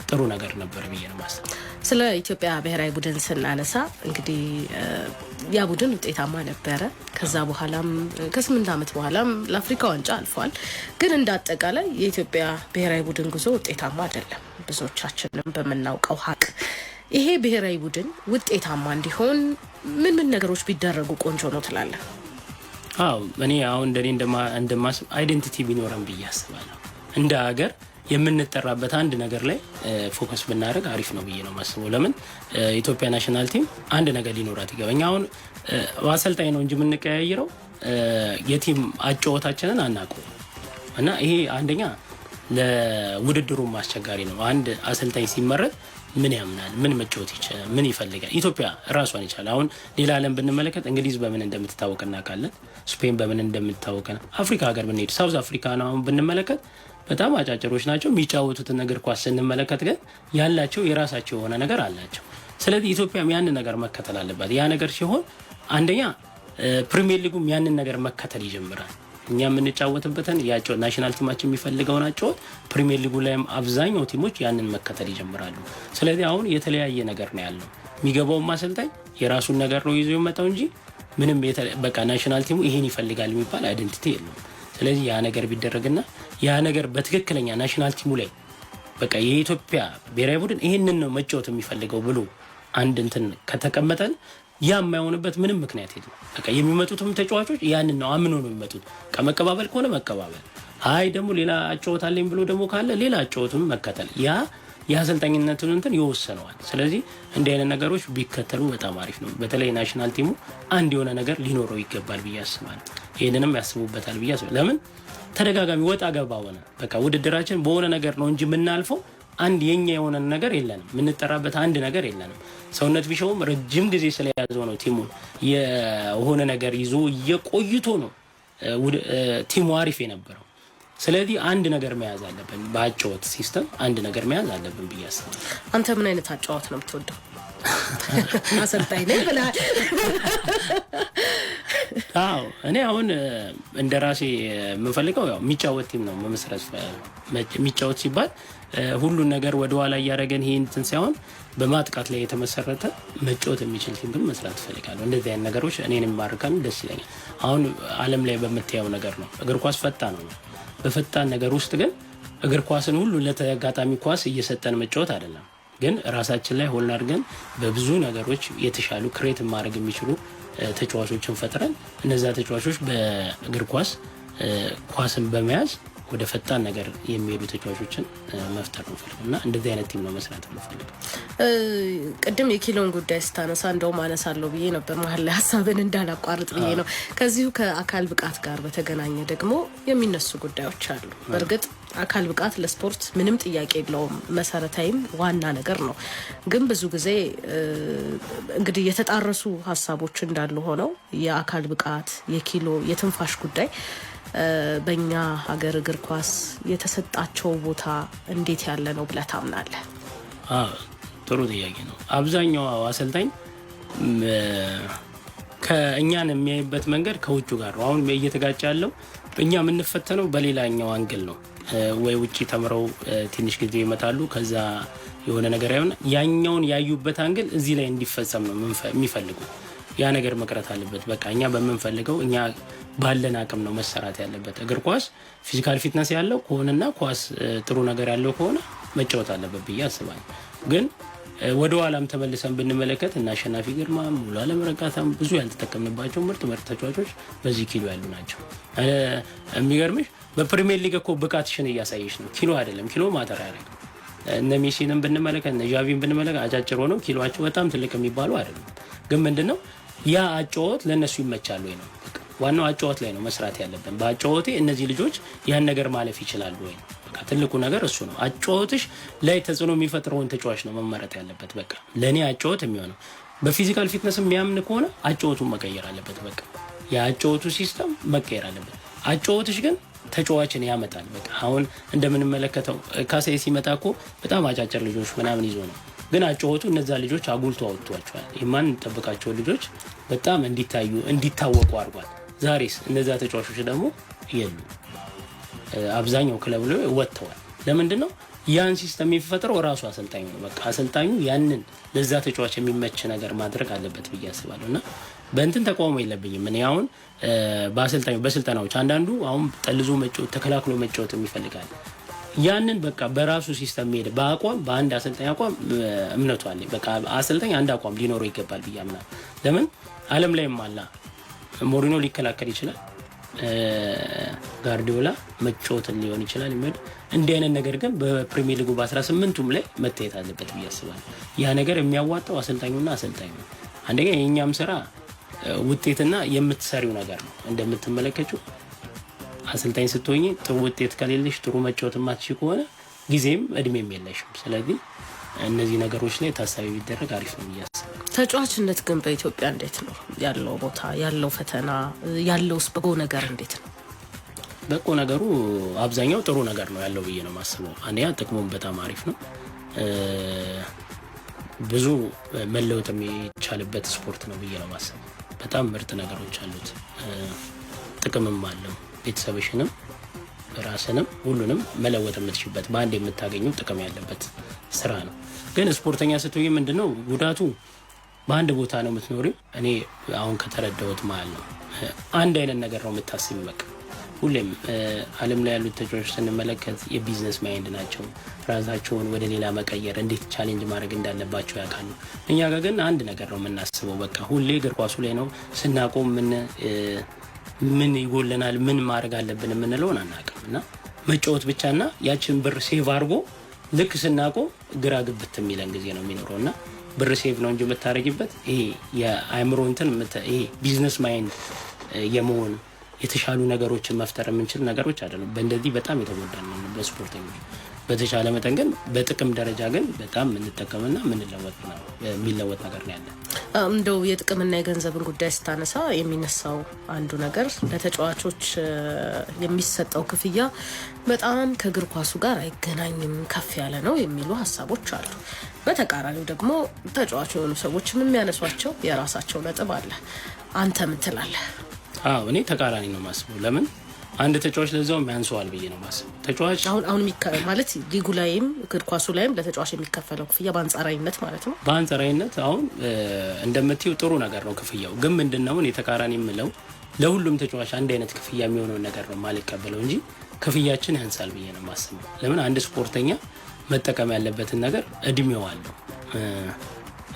ጥሩ ነገር ነበር ብዬ ነው ማስበው። ስለ ኢትዮጵያ ብሔራዊ ቡድን ስናነሳ እንግዲህ ያ ቡድን ውጤታማ ነበረ። ከዛ በኋላም ከ8 ዓመት በኋላም ለአፍሪካ ዋንጫ አልፏል። ግን እንዳጠቃላይ የኢትዮጵያ ብሔራዊ ቡድን ጉዞ ውጤታማ አይደለም። ብዙዎቻችንም በመናውቀው ሀቅ ይሄ ብሔራዊ ቡድን ውጤታማ እንዲሆን ምን ነገሮች ቢደረጉ ቆንጆ ነው ትላለህ? አዎ እኔ አሁን እንደኔ እንደማስብ አይደንቲቲ ቢኖረን ብዬ አስባለሁ። እንደ ሀገር የምንጠራበት አንድ ነገር ላይ ፎከስ ብናደርግ አሪፍ ነው ብዬ ነው ማስበው። ለምን ኢትዮጵያ ናሽናል ቲም አንድ ነገር ሊኖራት ይገባኛ። አሁን አሰልጣኝ ነው እንጂ የምንቀያይረው የቲም አጫወታችንን አናውቀው እና ይሄ አንደኛ ለውድድሩም አስቸጋሪ ነው። አንድ አሰልጣኝ ሲመረጥ ምን ያምናል፣ ምን መጫወት ይችላል፣ ምን ይፈልጋል። ኢትዮጵያ ራሷን ይቻላል። አሁን ሌላ ዓለም ብንመለከት እንግሊዝ በምን እንደምትታወቅ እናውቃለን። ስፔን በምን እንደምትታወቅ አፍሪካ ሀገር ብንሄድ ሳውዝ አፍሪካ ነው አሁን ብንመለከት በጣም አጫጭሮች ናቸው። የሚጫወቱትን ነገር ኳስ ስንመለከት ግን ያላቸው የራሳቸው የሆነ ነገር አላቸው። ስለዚህ ኢትዮጵያም ያንን ነገር መከተል አለባት። ያ ነገር ሲሆን አንደኛ ፕሪሚየር ሊጉም ያንን ነገር መከተል ይጀምራል። እኛ የምንጫወትበትን ያጫወት ናሽናል ቲማችን የሚፈልገውን አጫወት ፕሪሚየር ሊጉ ላይም አብዛኛው ቲሞች ያንን መከተል ይጀምራሉ። ስለዚህ አሁን የተለያየ ነገር ነው ያለው። የሚገባውም አሰልጣኝ የራሱን ነገር ነው ይዞ የመጣው እንጂ ምንም በቃ ናሽናል ቲሙ ይሄን ይፈልጋል የሚባል አይደንቲቲ የለውም። ስለዚህ ያ ነገር ቢደረግና ያ ነገር በትክክለኛ ናሽናል ቲሙ ላይ በቃ የኢትዮጵያ ብሔራዊ ቡድን ይሄንን ነው መጫወት የሚፈልገው ብሎ አንድ እንትን ከተቀመጠን ያ የማይሆንበት ምንም ምክንያት የለም። በቃ የሚመጡትም ተጫዋቾች ያንን ነው አምኖ ነው የሚመጡት። ከመቀባበል ከሆነ መቀባበል፣ አይ ደግሞ ሌላ አጫወታለኝ ብሎ ደግሞ ካለ ሌላ አጫወቱን መከተል ያ የአሰልጣኝነቱን እንትን ይወሰነዋል። ስለዚህ እንዲህ አይነት ነገሮች ቢከተሉ በጣም አሪፍ ነው። በተለይ ናሽናል ቲሙ አንድ የሆነ ነገር ሊኖረው ይገባል ብዬ አስባለሁ። ይሄንንም ያስቡበታል ብዬ አስባለሁ። ለምን ተደጋጋሚ ወጣ ገባ ሆነ። በቃ ውድድራችን በሆነ ነገር ነው እንጂ የምናልፈው አንድ የኛ የሆነ ነገር የለንም። የምንጠራበት አንድ ነገር የለንም። ሰውነት ቢሻውም ረጅም ጊዜ ስለያዘው ነው ቲሙ የሆነ ነገር ይዞ እየቆይቶ ነው ቲሙ አሪፍ የነበረው። ስለዚህ አንድ ነገር መያዝ አለብን። በአጫወት ሲስተም አንድ ነገር መያዝ አለብን ብዬ አስባለሁ። አንተ ምን አይነት አጫወት ነው የምትወደው? አሰልጣኝ ነኝ ብለሃል። አዎ እኔ አሁን እንደራሴ የምፈልገው ያው የሚጫወት ቲም ነው መመስረት። የሚጫወት ሲባል ሁሉን ነገር ወደ ኋላ እያደረገን ይሄ እንትን ሳይሆን በማጥቃት ላይ የተመሰረተ መጫወት የሚችል ቲም ግን መስራት እፈልጋለሁ። እንደዚህ አይነት ነገሮች እኔንም ማርካን ደስ ይለኛል። አሁን ዓለም ላይ በምታየው ነገር ነው እግር ኳስ ፈጣን ነው። በፈጣን ነገር ውስጥ ግን እግር ኳስን ሁሉ ለተጋጣሚ ኳስ እየሰጠን መጫወት አይደለም። ግን ራሳችን ላይ ሆልን አድርገን በብዙ ነገሮች የተሻሉ ክሬት ማድረግ የሚችሉ ተጫዋቾችን ፈጥረን እነዛ ተጫዋቾች በእግር ኳስን በመያዝ ወደ ፈጣን ነገር የሚሄዱ ተጫዋቾችን መፍጠር ነው ፈልገው እና እንደዚህ አይነት ቲም ነው መስራት ነው ፈልገው። ቅድም የኪሎን ጉዳይ ስታነሳ እንደውም አነሳለሁ ብዬ ነበር መሀል ላይ ሀሳብን እንዳላቋርጥ ብዬ ነው። ከዚሁ ከአካል ብቃት ጋር በተገናኘ ደግሞ የሚነሱ ጉዳዮች አሉ። በእርግጥ አካል ብቃት ለስፖርት ምንም ጥያቄ የለውም፣ መሰረታዊም ዋና ነገር ነው። ግን ብዙ ጊዜ እንግዲህ የተጣረሱ ሀሳቦች እንዳሉ ሆነው የአካል ብቃት የኪሎ የትንፋሽ ጉዳይ በእኛ ሀገር እግር ኳስ የተሰጣቸው ቦታ እንዴት ያለ ነው ብለህ ታምናለህ? ጥሩ ጥያቄ ነው። አብዛኛው አሰልጣኝ ከእኛን የሚያይበት መንገድ ከውጭ ጋር ነው። አሁን እየተጋጨ ያለው እኛ የምንፈተነው በሌላኛው አንግል ነው። ወይ ውጪ ተምረው ትንሽ ጊዜ ይመጣሉ፣ ከዛ የሆነ ነገር ያዩና ያኛውን ያዩበት አንግል እዚህ ላይ እንዲፈጸም ነው የሚፈልጉ። ያ ነገር መቅረት አለበት። በቃ እኛ በምንፈልገው እኛ ባለን አቅም ነው መሰራት ያለበት። እግር ኳስ ፊዚካል ፊትነስ ያለው ከሆነና ኳስ ጥሩ ነገር ያለው ከሆነ መጫወት አለበት ብዬ አስባለሁ። ግን ወደ ኋላም ተመልሰን ብንመለከት እና አሸናፊ ግርማ፣ ሙሉ አለም ረጋታም ብዙ ያልተጠቀምንባቸው ምርጥ ተጫዋቾች በዚህ ኪሎ ያሉ ናቸው። የሚገርምሽ በፕሪሚየር ሊግ እኮ ብቃትሽን እያሳየሽ ነው፣ ኪሎ አይደለም። ኪሎ ማተር ያደርግ እነ ሜሲንም ብንመለከት እነ ዣቪን ብንመለከት አጫጭር ሆነው ኪሎአቸው በጣም ትልቅ የሚባሉ አይደለም። ግን ምንድነው ያ አጫወት ለነሱ ይመቻል ወይ ነው ዋናው። አጫወት ላይ ነው መስራት ያለብን። በአጫወቴ እነዚህ ልጆች ያን ነገር ማለፍ ይችላሉ ወይ ነው በቃ ትልቁ ነገር እሱ ነው። አጫወትሽ ላይ ተጽዕኖ የሚፈጥረውን ተጫዋች ነው መመረጥ ያለበት። በቃ ለኔ አጫወት የሚሆነው በፊዚካል ፊትነስ የሚያምን ከሆነ አጫወቱን መቀየር አለበት። በቃ የአጫወቱ ሲስተም መቀየር አለበት። አጫወትሽ ግን ተጫዋችን ያመጣል። በቃ አሁን እንደምንመለከተው ካሳይ ሲመጣ እኮ በጣም አጫጭር ልጆች ምናምን ይዞ ነው፣ ግን አጫወቱ እነዛ ልጆች አጉልቶ አውጥቷቸዋል። የማን ጠብቃቸው ልጆች በጣም እንዲታዩ እንዲታወቁ አድርጓል። ዛሬስ እነዛ ተጫዋቾች ደግሞ የሉ፣ አብዛኛው ክለብ ላይ ወጥተዋል። ለምንድን ነው? ያን ሲስተም የሚፈጥረው ራሱ አሰልጣኙ ነው። በቃ አሰልጣኙ ያንን ለዛ ተጫዋች የሚመች ነገር ማድረግ አለበት ብዬ አስባለሁ። እና በእንትን ተቃውሞ የለብኝም እኔ አሁን በአሰልጣኙ በስልጠናዎች አንዳንዱ አሁን ጠልዞ መጫወት ተከላክሎ መጫወት የሚፈልጋል። ያንን በቃ በራሱ ሲስተም ሄደ በአቋም በአንድ አሰልጣኝ አቋም እምነቱ አለኝ። በቃ አሰልጣኝ አንድ አቋም ሊኖረው ይገባል ብዬ አምናለሁ። ለምን ዓለም ላይም አላ ሞሪኖ ሊከላከል ይችላል፣ ጋርዲዮላ መጫወትን ሊሆን ይችላል የሚል እንዲህ አይነት ነገር ግን በፕሪሚየር ሊጉ በ18ቱም ላይ መታየት አለበት ብዬ አስባለሁ። ያ ነገር የሚያዋጣው አሰልጣኙና አሰልጣኙ ነው። አንደኛ የኛም ስራ ውጤትና የምትሰሪው ነገር ነው። እንደምትመለከቱ አሰልጣኝ ስትሆኚ ጥሩ ውጤት ከሌለሽ ጥሩ መጫወት ማትችይ ከሆነ ጊዜም እድሜም የለሽም። ስለዚህ እነዚህ ነገሮች ላይ ታሳቢ ቢደረግ አሪፍ ነው ብዬ አስባለሁ። ተጫዋችነት ግን በኢትዮጵያ እንዴት ነው ያለው ቦታ ያለው ፈተና ያለውስ በጎ ነገር እንዴት ነው? በጎ ነገሩ አብዛኛው ጥሩ ነገር ነው ያለው ብዬ ነው ማስበው። አንደኛ ጥቅሙም በጣም አሪፍ ነው። ብዙ መለወጥ የሚቻልበት ስፖርት ነው ብዬ ነው ማስበው። በጣም ምርጥ ነገሮች አሉት፣ ጥቅምም አለው። ቤተሰብሽንም ራስንም ሁሉንም መለወጥ የምትችልበት በአንድ የምታገኙ ጥቅም ያለበት ስራ ነው። ግን ስፖርተኛ ስትሆኚ ምንድነው ጉዳቱ? በአንድ ቦታ ነው የምትኖሪው። እኔ አሁን ከተረዳሁት ማለት ነው አንድ አይነት ነገር ነው የምታስቢ። በቃ ሁሌም ዓለም ላይ ያሉት ተጫዋቾች ስንመለከት የቢዝነስ ማይንድ ናቸው። ራሳቸውን ወደ ሌላ መቀየር እንዴት ቻሌንጅ ማድረግ እንዳለባቸው ያውቃሉ። እኛ ጋር ግን አንድ ነገር ነው የምናስበው። በቃ ሁሌ እግር ኳሱ ላይ ነው ስናቆም ምን ይጎለናል ምን ማድረግ አለብን የምንለውን አናውቅም። እና መጫወት ብቻና ያችን ብር ሴቭ አድርጎ ልክ ስናቆም ግራ ግብት የሚለን ጊዜ ነው የሚኖረው። እና ብር ሴቭ ነው እንጂ የምታደርጊበት ይሄ የአእምሮ እንትን ይሄ ቢዝነስ ማይንድ የመሆን የተሻሉ ነገሮችን መፍጠር የምንችል ነገሮች አይደሉም። በእንደዚህ በጣም የተጎዳን ነው በስፖርተኞች። በተሻለ መጠን ግን በጥቅም ደረጃ ግን በጣም የምንጠቀምና የምንለወጥ ነው የሚለወጥ ነገር ነው ያለ። እንደው የጥቅምና የገንዘብን ጉዳይ ስታነሳ የሚነሳው አንዱ ነገር ለተጫዋቾች የሚሰጠው ክፍያ በጣም ከእግር ኳሱ ጋር አይገናኝም፣ ከፍ ያለ ነው የሚሉ ሀሳቦች አሉ። በተቃራኒው ደግሞ ተጫዋች የሆኑ ሰዎችም የሚያነሷቸው የራሳቸው ነጥብ አለ። አንተ ምን ትላለህ? እኔ ተቃራኒ ነው ማስበው። ለምን አንድ ተጫዋች ለዛው ያንሰዋል ብዬ ነው ማስበው። ተጫዋች አሁን ማለት ሊጉ ላይም እግር ኳሱ ላይም ለተጫዋች የሚከፈለው ክፍያ በአንጻራዊነት ማለት ነው። በአንጻራዊነት አሁን እንደምትይው ጥሩ ነገር ነው ክፍያው። ግን ምንድነው እኔ ተቃራኒ የምለው ለሁሉም ተጫዋች አንድ አይነት ክፍያ የሚሆነው ነገር ነው ማልቀበለው እንጂ ክፍያችን ያንሳል ብዬ ነው ማስበው። ለምን አንድ ስፖርተኛ መጠቀም ያለበትን ነገር እድሜው አለው።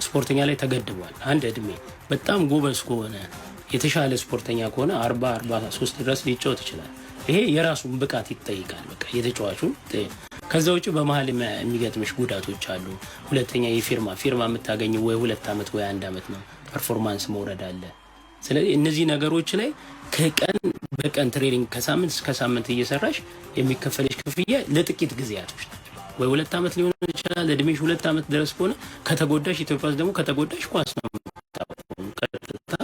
ስፖርተኛ ላይ ተገድቧል። አንድ እድሜ በጣም ጎበዝ ከሆነ የተሻለ ስፖርተኛ ከሆነ 43 ድረስ ሊጫወት ይችላል። ይሄ የራሱን ብቃት ይጠይቃል። በቃ የተጫዋቹ ከዛ ውጪ በመሀል የሚገጥምሽ ጉዳቶች አሉ። ሁለተኛ የፊርማ የምታገኘው ወይ 2 አመት ወይ 1 አመት ነው። ፐርፎርማንስ መውረድ አለ። ስለዚህ እነዚህ ነገሮች ላይ ከቀን በቀን ትሬኒንግ ከሳምንት እስከ ሳምንት እየሰራሽ የሚከፈልሽ ክፍያ ለጥቂት ጊዜያቶች ናቸው። ወይ 2 አመት ሊሆን ይችላል። እድሜሽ 2 አመት ድረስ ከሆነ ከተጎዳሽ ኢትዮጵያ ውስጥ ደግሞ ከተጎዳሽ ኳስ ነው ቀጥታ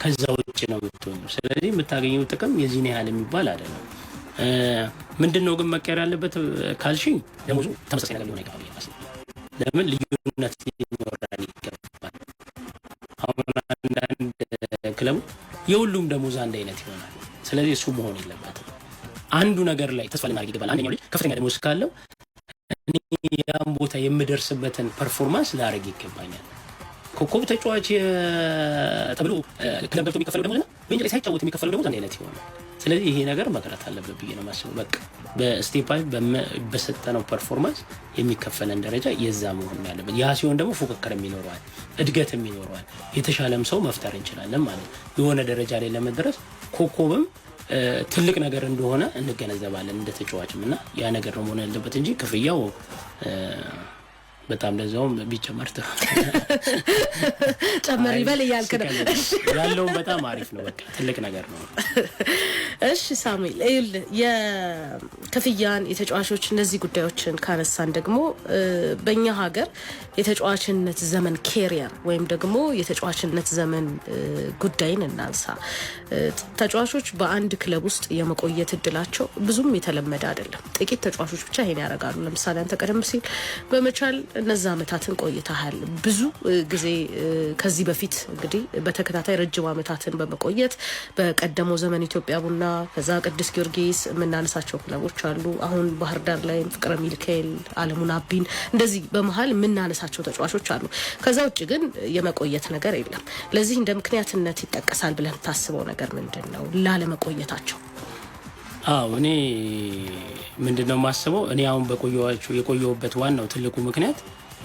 ከዛ ውጭ ነው የምትሆነው። ስለዚህ የምታገኘው ጥቅም የዚህን ያህል የሚባል አይደለም። ምንድነው ግን መቀየር ያለበት ካልሽኝ ደሞዙ ተመሳሳይ ነገር ሊሆን አይገባም። ለምን ልዩነት ሊኖረን ይገባል። አሁን አንዳንድ ክለቡ የሁሉም ደሞዝ አንድ አይነት ይሆናል። ስለዚህ እሱ መሆን የለበትም። አንዱ ነገር ላይ ተስፋ ልናደርግ ይገባል። አንደኛው ልጅ ከፍተኛ ደሞዝ ካለው እኔ ያን ቦታ የምደርስበትን ፐርፎርማንስ ላደርግ ይገባኛል። ኮከብ ተጫዋች ተብሎ ክለብ ገብቶ የሚከፈለው ደሞዝ እና በእንጂ ላይ ሳይጫወት የሚከፈለው ደሞዝ አንድ አይነት ይሆናል። ስለዚህ ይሄ ነገር መቅረት አለበት ብዬ ነው የማስበው። በቃ በስቴፕ በሰጠነው ፐርፎርማንስ የሚከፈለን ደረጃ የዛ መሆን ያለበት። ያ ሲሆን ደግሞ ፉክክርም ይኖረዋል፣ እድገትም ይኖረዋል፣ የተሻለም ሰው መፍጠር እንችላለን ማለት ነው። የሆነ ደረጃ ላይ ለመድረስ ኮከብም ትልቅ ነገር እንደሆነ እንገነዘባለን እንደ ተጫዋችም እና ያ ነገር ነው መሆን ያለበት እንጂ ክፍያው በጣም ለዛውም ቢጨመር ጨመር ይበል እያልክ ነው ያለው። በጣም አሪፍ ነው። በቃ ትልቅ ነገር ነው። እሺ ሳሙኤል፣ የክፍያን የተጫዋቾች እነዚህ ጉዳዮችን ካነሳን ደግሞ በእኛ ሀገር የተጫዋችነት ዘመን ኬሪየር ወይም ደግሞ የተጫዋችነት ዘመን ጉዳይን እናንሳ። ተጫዋቾች በአንድ ክለብ ውስጥ የመቆየት እድላቸው ብዙም የተለመደ አይደለም። ጥቂት ተጫዋቾች ብቻ ይሄን ያደርጋሉ። ለምሳሌ አንተ ቀደም ሲል በመቻል እነዛ አመታትን ቆይተሃል። ብዙ ጊዜ ከዚህ በፊት እንግዲህ በተከታታይ ረጅም አመታትን በመቆየት በቀደመው ዘመን ኢትዮጵያ ቡና፣ ከዛ ቅዱስ ጊዮርጊስ የምናነሳቸው ክለቦች አሉ። አሁን ባህር ዳር ላይ ፍቅረ ሚካኤል፣ አለሙን አቢን እንደዚህ በመሀል የምናነሳቸው ተጫዋቾች አሉ። ከዛ ውጭ ግን የመቆየት ነገር የለም። ለዚህ እንደ ምክንያትነት ይጠቀሳል ብለን ታስበው ነገር ምንድን ነው ላለመቆየታቸው? እኔ ምንድነው ማስበው፣ እኔ አሁን የቆየሁበት ዋናው ትልቁ ምክንያት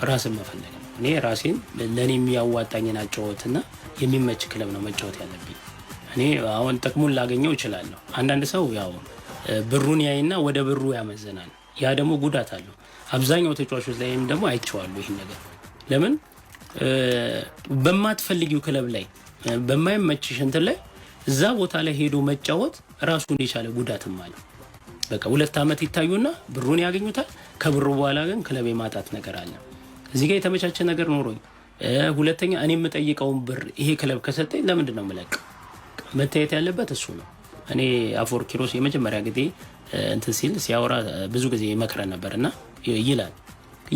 ራስን መፈለግ ነው። እኔ ራሴን ለኔ የሚያዋጣኝን አጫወትና የሚመች ክለብ ነው መጫወት ያለብኝ። እኔ አሁን ጥቅሙን ላገኘው እችላለሁ። አንዳንድ ሰው ያው ብሩን ያይና ወደ ብሩ ያመዘናል። ያ ደግሞ ጉዳት አለው። አብዛኛው ተጫዋቾች ላይም ደግሞ አይቼዋለሁ ይሄን ነገር። ለምን በማትፈልጊው ክለብ ላይ በማይመችሽ እንትን ላይ እዛ ቦታ ላይ ሄዶ መጫወት ራሱን የቻለ ጉዳትም አለ። በቃ 2 አመት ይታዩና ብሩን ያገኙታል። ከብሩ በኋላ ግን ክለብ የማጣት ነገር አለ። እዚህ ጋር የተመቻቸ ነገር ኖሮኝ ሁለተኛ እኔ የምጠይቀውን ብር ይሄ ክለብ ከሰጠኝ ለምንድን ነው የምለቅ? መታየት ያለበት እሱ ነው። እኔ አፈወርቅ ኪሮስ የመጀመሪያ ጊዜ እንትን ሲል ሲያወራ ብዙ ጊዜ ይመክረን ነበርና ይላል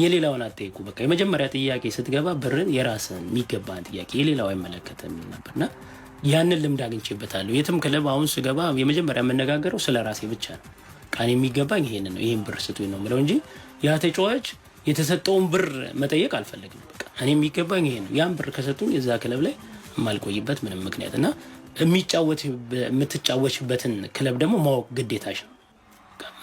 የሌላውን አትጠይቁ። በቃ የመጀመሪያ ጥያቄ ስትገባ ብርን የራስን የሚገባን ጥያቄ የሌላው አይመለከትም ነበርና ያንን ልምድ አግኝቼበታለሁ። የትም ክለብ አሁን ስገባ የመጀመሪያ የምነጋገረው ስለ ራሴ ብቻ ነው። ቃል የሚገባኝ ይሄን ነው፣ ይሄን ብር ስጡኝ ነው የምለው እንጂ ያ ተጫዋች የተሰጠውን ብር መጠየቅ አልፈልግም። በቃ እኔ የሚገባኝ ይሄ ነው። ያን ብር ከሰጡኝ እዛ ክለብ ላይ የማልቆይበት ምንም ምክንያት እና የምትጫወችበትን ክለብ ደግሞ ማወቅ ግዴታሽ ነው።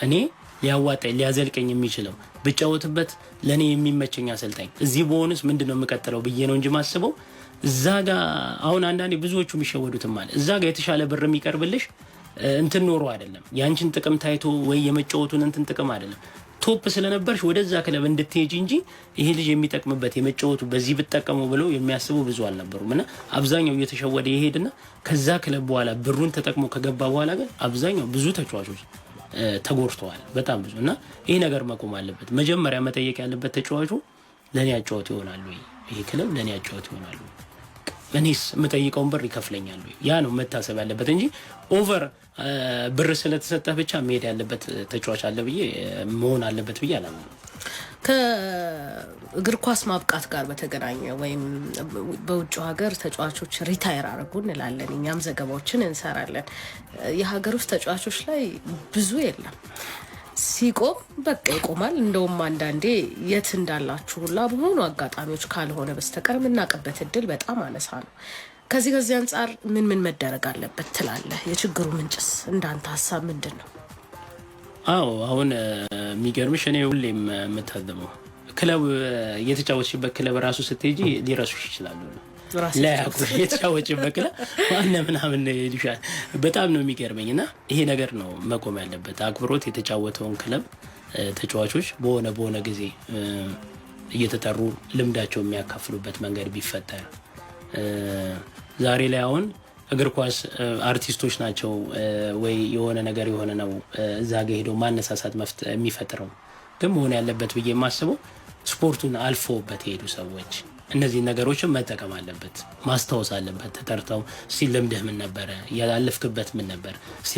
እኔ ሊያዋጣኝ ሊያዘልቀኝ የሚችለው ብጫወትበት ለኔ የሚመቸኝ አሰልጣኝ እዚህ በሆነስ ምንድነው የምቀጥለው ብዬ ነው እንጂ ማስበው እዛ ጋር አሁን አንዳንዴ ብዙዎቹ የሚሸወዱትም ማለት እዛ ጋር የተሻለ ብር የሚቀርብልሽ እንትን ኖሮ አይደለም፣ ያንቺን ጥቅም ታይቶ ወይ የመጫወቱን እንትን ጥቅም አይደለም። ቶፕ ስለነበርሽ ወደዛ ክለብ እንድትሄጂ እንጂ ይሄ ልጅ የሚጠቅምበት የመጫወቱ በዚህ ብትጠቀመው ብለው የሚያስቡ ብዙ አልነበሩም እና አብዛኛው እየተሸወደ ይሄድና ከዛ ክለብ በኋላ ብሩን ተጠቅሞ ከገባ በኋላ ግን አብዛኛው ብዙ ተጫዋቾች ተጎድተዋል፣ በጣም ብዙ እና ይሄ ነገር መቆም አለበት። መጀመሪያ መጠየቅ ያለበት ተጫዋቹ ለኔ ያጫወት ይሆናል ወይ ይሄ ክለብ ለኔ ያጫወት ይሆናል ወይ እኔስ የምጠይቀውን ብር ይከፍለኛል ወይ? ያ ነው መታሰብ ያለበት እንጂ ኦቨር ብር ስለተሰጠህ ብቻ መሄድ ያለበት ተጫዋች አለ ብዬ መሆን አለበት ብዬ አላምንም። ከእግር ኳስ ማብቃት ጋር በተገናኘ ወይም በውጭ ሀገር ተጫዋቾች ሪታየር አድርጉ እንላለን፣ እኛም ዘገባዎችን እንሰራለን። የሀገር ውስጥ ተጫዋቾች ላይ ብዙ የለም። ሲቆም በቃ ይቆማል። እንደውም አንዳንዴ የት እንዳላችሁ ሁላ በሆኑ አጋጣሚዎች ካልሆነ በስተቀር የምናውቅበት እድል በጣም አነሳ ነው። ከዚህ አንጻር ምን መደረግ አለበት ትላለህ? የችግሩ ምንጭስ እንዳንተ ሀሳብ ምንድን ነው? አዎ አሁን የሚገርምሽ እኔ ሁሌም የምታዘበው ክለብ የተጫወችበት ክለብ ራሱ ስትሄጂ ሊረሱሽ ይችላሉ። ለያቁሽ የተጫወችበት ክለብ ዋና ምናምን ይሉሻል። በጣም ነው የሚገርመኝ እና ይሄ ነገር ነው መቆም ያለበት። አክብሮት የተጫወተውን ክለብ ተጫዋቾች በሆነ ጊዜ እየተጠሩ ልምዳቸው የሚያካፍሉበት መንገድ ቢፈጠር። ዛሬ ላይ አሁን እግር ኳስ አርቲስቶች ናቸው ወይ የሆነ ነገር የሆነ ነው እዛ ጋ ሄዶ ማነሳሳት የሚፈጥረው። ግን መሆን ያለበት ብዬ የማስበው ስፖርቱን አልፎበት የሄዱ ሰዎች እነዚህ ነገሮችን መጠቀም አለበት፣ ማስታወስ አለበት። ተጠርተው እስቲ ልምድህ ምን ነበረ፣ ያላለፍክበት ምን ነበር፣ እስቲ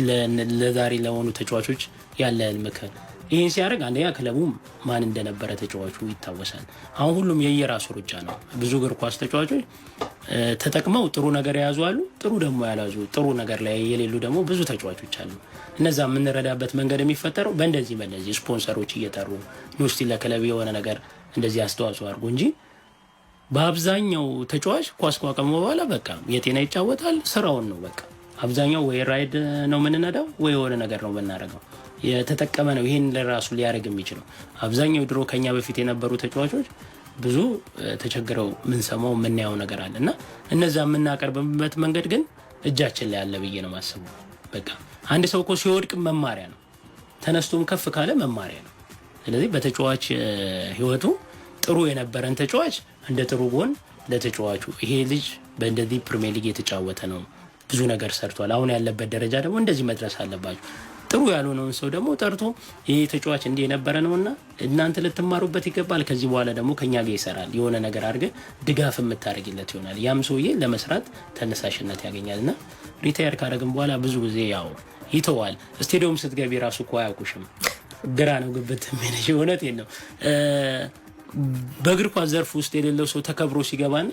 ለዛሬ ለሆኑ ተጫዋቾች ያለን ምክር። ይህን ሲያደርግ አንደኛ ክለቡም ማን እንደነበረ ተጫዋቹ ይታወሳል። አሁን ሁሉም የየራሱ ሩጫ ነው። ብዙ እግር ኳስ ተጫዋቾች ተጠቅመው ጥሩ ነገር የያዙ አሉ፣ ጥሩ ደግሞ ያላዙ፣ ጥሩ ነገር ላይ የሌሉ ደግሞ ብዙ ተጫዋቾች አሉ። እነዛ የምንረዳበት መንገድ የሚፈጠረው በእንደዚህ ስፖንሰሮች እየጠሩ ኑስቲ ለክለብ የሆነ ነገር እንደዚህ አስተዋጽኦ አድርጎ እንጂ በአብዛኛው ተጫዋች ኳስ ካቆመ በኋላ በቃ የጤና ይጫወታል፣ ስራውን ነው በቃ። አብዛኛው ወይ ራይድ ነው የምንነዳው ወይ የሆነ ነገር ነው የምናደርገው። የተጠቀመ ነው ይሄን ለራሱ ሊያደርግ የሚችለው። አብዛኛው ድሮ ከኛ በፊት የነበሩ ተጫዋቾች ብዙ ተቸግረው የምንሰማው የምናየው ነገር አለ እና እነዛ የምናቀርብበት መንገድ ግን እጃችን ላይ አለ ብዬ ነው የማስበው። በቃ አንድ ሰው እኮ ሲወድቅ መማሪያ ነው፣ ተነስቶም ከፍ ካለ መማሪያ ነው። ስለዚህ በተጫዋች ህይወቱ ጥሩ የነበረን ተጫዋች እንደ ጥሩ ጎን ለተጫዋቹ ይሄ ልጅ በእንደዚህ ፕሪሚየር ሊግ የተጫወተ ነው፣ ብዙ ነገር ሰርቷል፣ አሁን ያለበት ደረጃ ደግሞ እንደዚህ መድረስ አለባችሁ። ጥሩ ያልሆነውን ሰው ደግሞ ጠርቶ ይሄ ተጫዋች እንዲህ የነበረ ነውና እናንተ ልትማሩበት ይገባል፣ ከዚህ በኋላ ደግሞ ከኛ ጋር ይሰራል፣ የሆነ ነገር አድርገ ድጋፍ የምታደርግለት ይሆናል። ያም ሰውዬ ለመስራት ተነሳሽነት ያገኛልና ሪታየር ካደረግን በኋላ ብዙ ጊዜ ያው ይተዋል። ስቴዲየም ስትገቢ ራሱ እኮ አያውቁሽም፣ ግራ ነው ግብት የሚልሽ። እውነቴን ነው። በእግር ኳስ ዘርፍ ውስጥ የሌለው ሰው ተከብሮ ሲገባና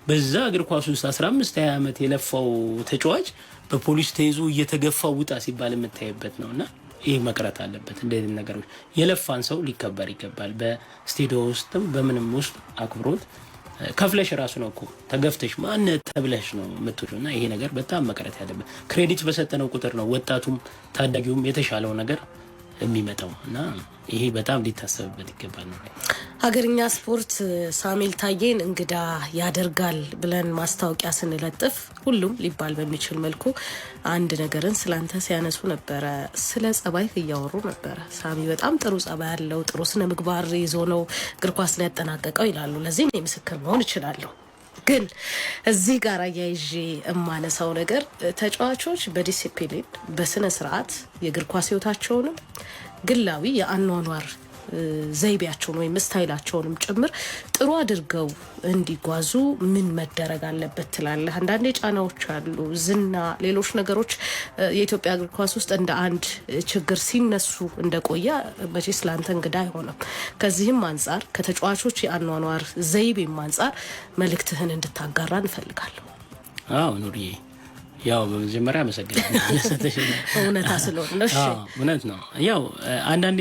በዛ እግር ኳስ ውስጥ 15-20 ዓመት የለፋው ተጫዋች በፖሊስ ተይዞ እየተገፋው ውጣ ሲባል የምታይበት ነውና ይህ መቅረት አለበት። እንደዚህ ነገሮች የለፋን ሰው ሊከበር ይገባል። በስቴዲየም ውስጥም በምንም ውስጥ አክብሮት ከፍለሽ ራሱ ነው እኮ ተገፍተሽ ማን ተብለሽ ነው የምትሉና ይሄ ነገር በጣም መቅረት ያለበት። ክሬዲት በሰጠነው ቁጥር ነው ወጣቱም ታዳጊውም የተሻለው ነገር የሚመጣው እና ይሄ በጣም ሊታሰብበት ይገባል ነው። ሀገርኛ ስፖርት ሳሙኤል ታዬን እንግዳ ያደርጋል ብለን ማስታወቂያ ስንለጥፍ ሁሉም ሊባል በሚችል መልኩ አንድ ነገርን ስላንተ ሲያነሱ ነበረ። ስለ ጸባይ እያወሩ ነበረ። ሳሚ በጣም ጥሩ ጸባይ ያለው ጥሩ ስነ ምግባር ይዞ ነው እግር ኳስን ያጠናቀቀው ይላሉ። ለዚህም እኔ ምስክር መሆን እችላለሁ። ግን እዚህ ጋር አያይዤ የማነሳው ነገር ተጫዋቾች በዲሲፕሊን በስነ ስርዓት የእግር ኳስ ህይወታቸውንም ግላዊ የአኗኗር ዘይቤያቸውን ወይም ስታይላቸውንም ጭምር ጥሩ አድርገው እንዲጓዙ ምን መደረግ አለበት ትላለህ? አንዳንዴ ጫናዎች አሉ፣ ዝና፣ ሌሎች ነገሮች የኢትዮጵያ እግር ኳስ ውስጥ እንደ አንድ ችግር ሲነሱ እንደቆየ መቼስ ለአንተ እንግዳ አይሆንም። ከዚህም አንጻር ከተጫዋቾች የአኗኗር ዘይቤም አንጻር መልእክትህን እንድታጋራ እንፈልጋለሁ። አዎ ኑርዬ፣ ያው በመጀመሪያ አመሰግናለሁ እውነታ ስለሆነ። እሺ እውነት ነው። ያው አንዳንዴ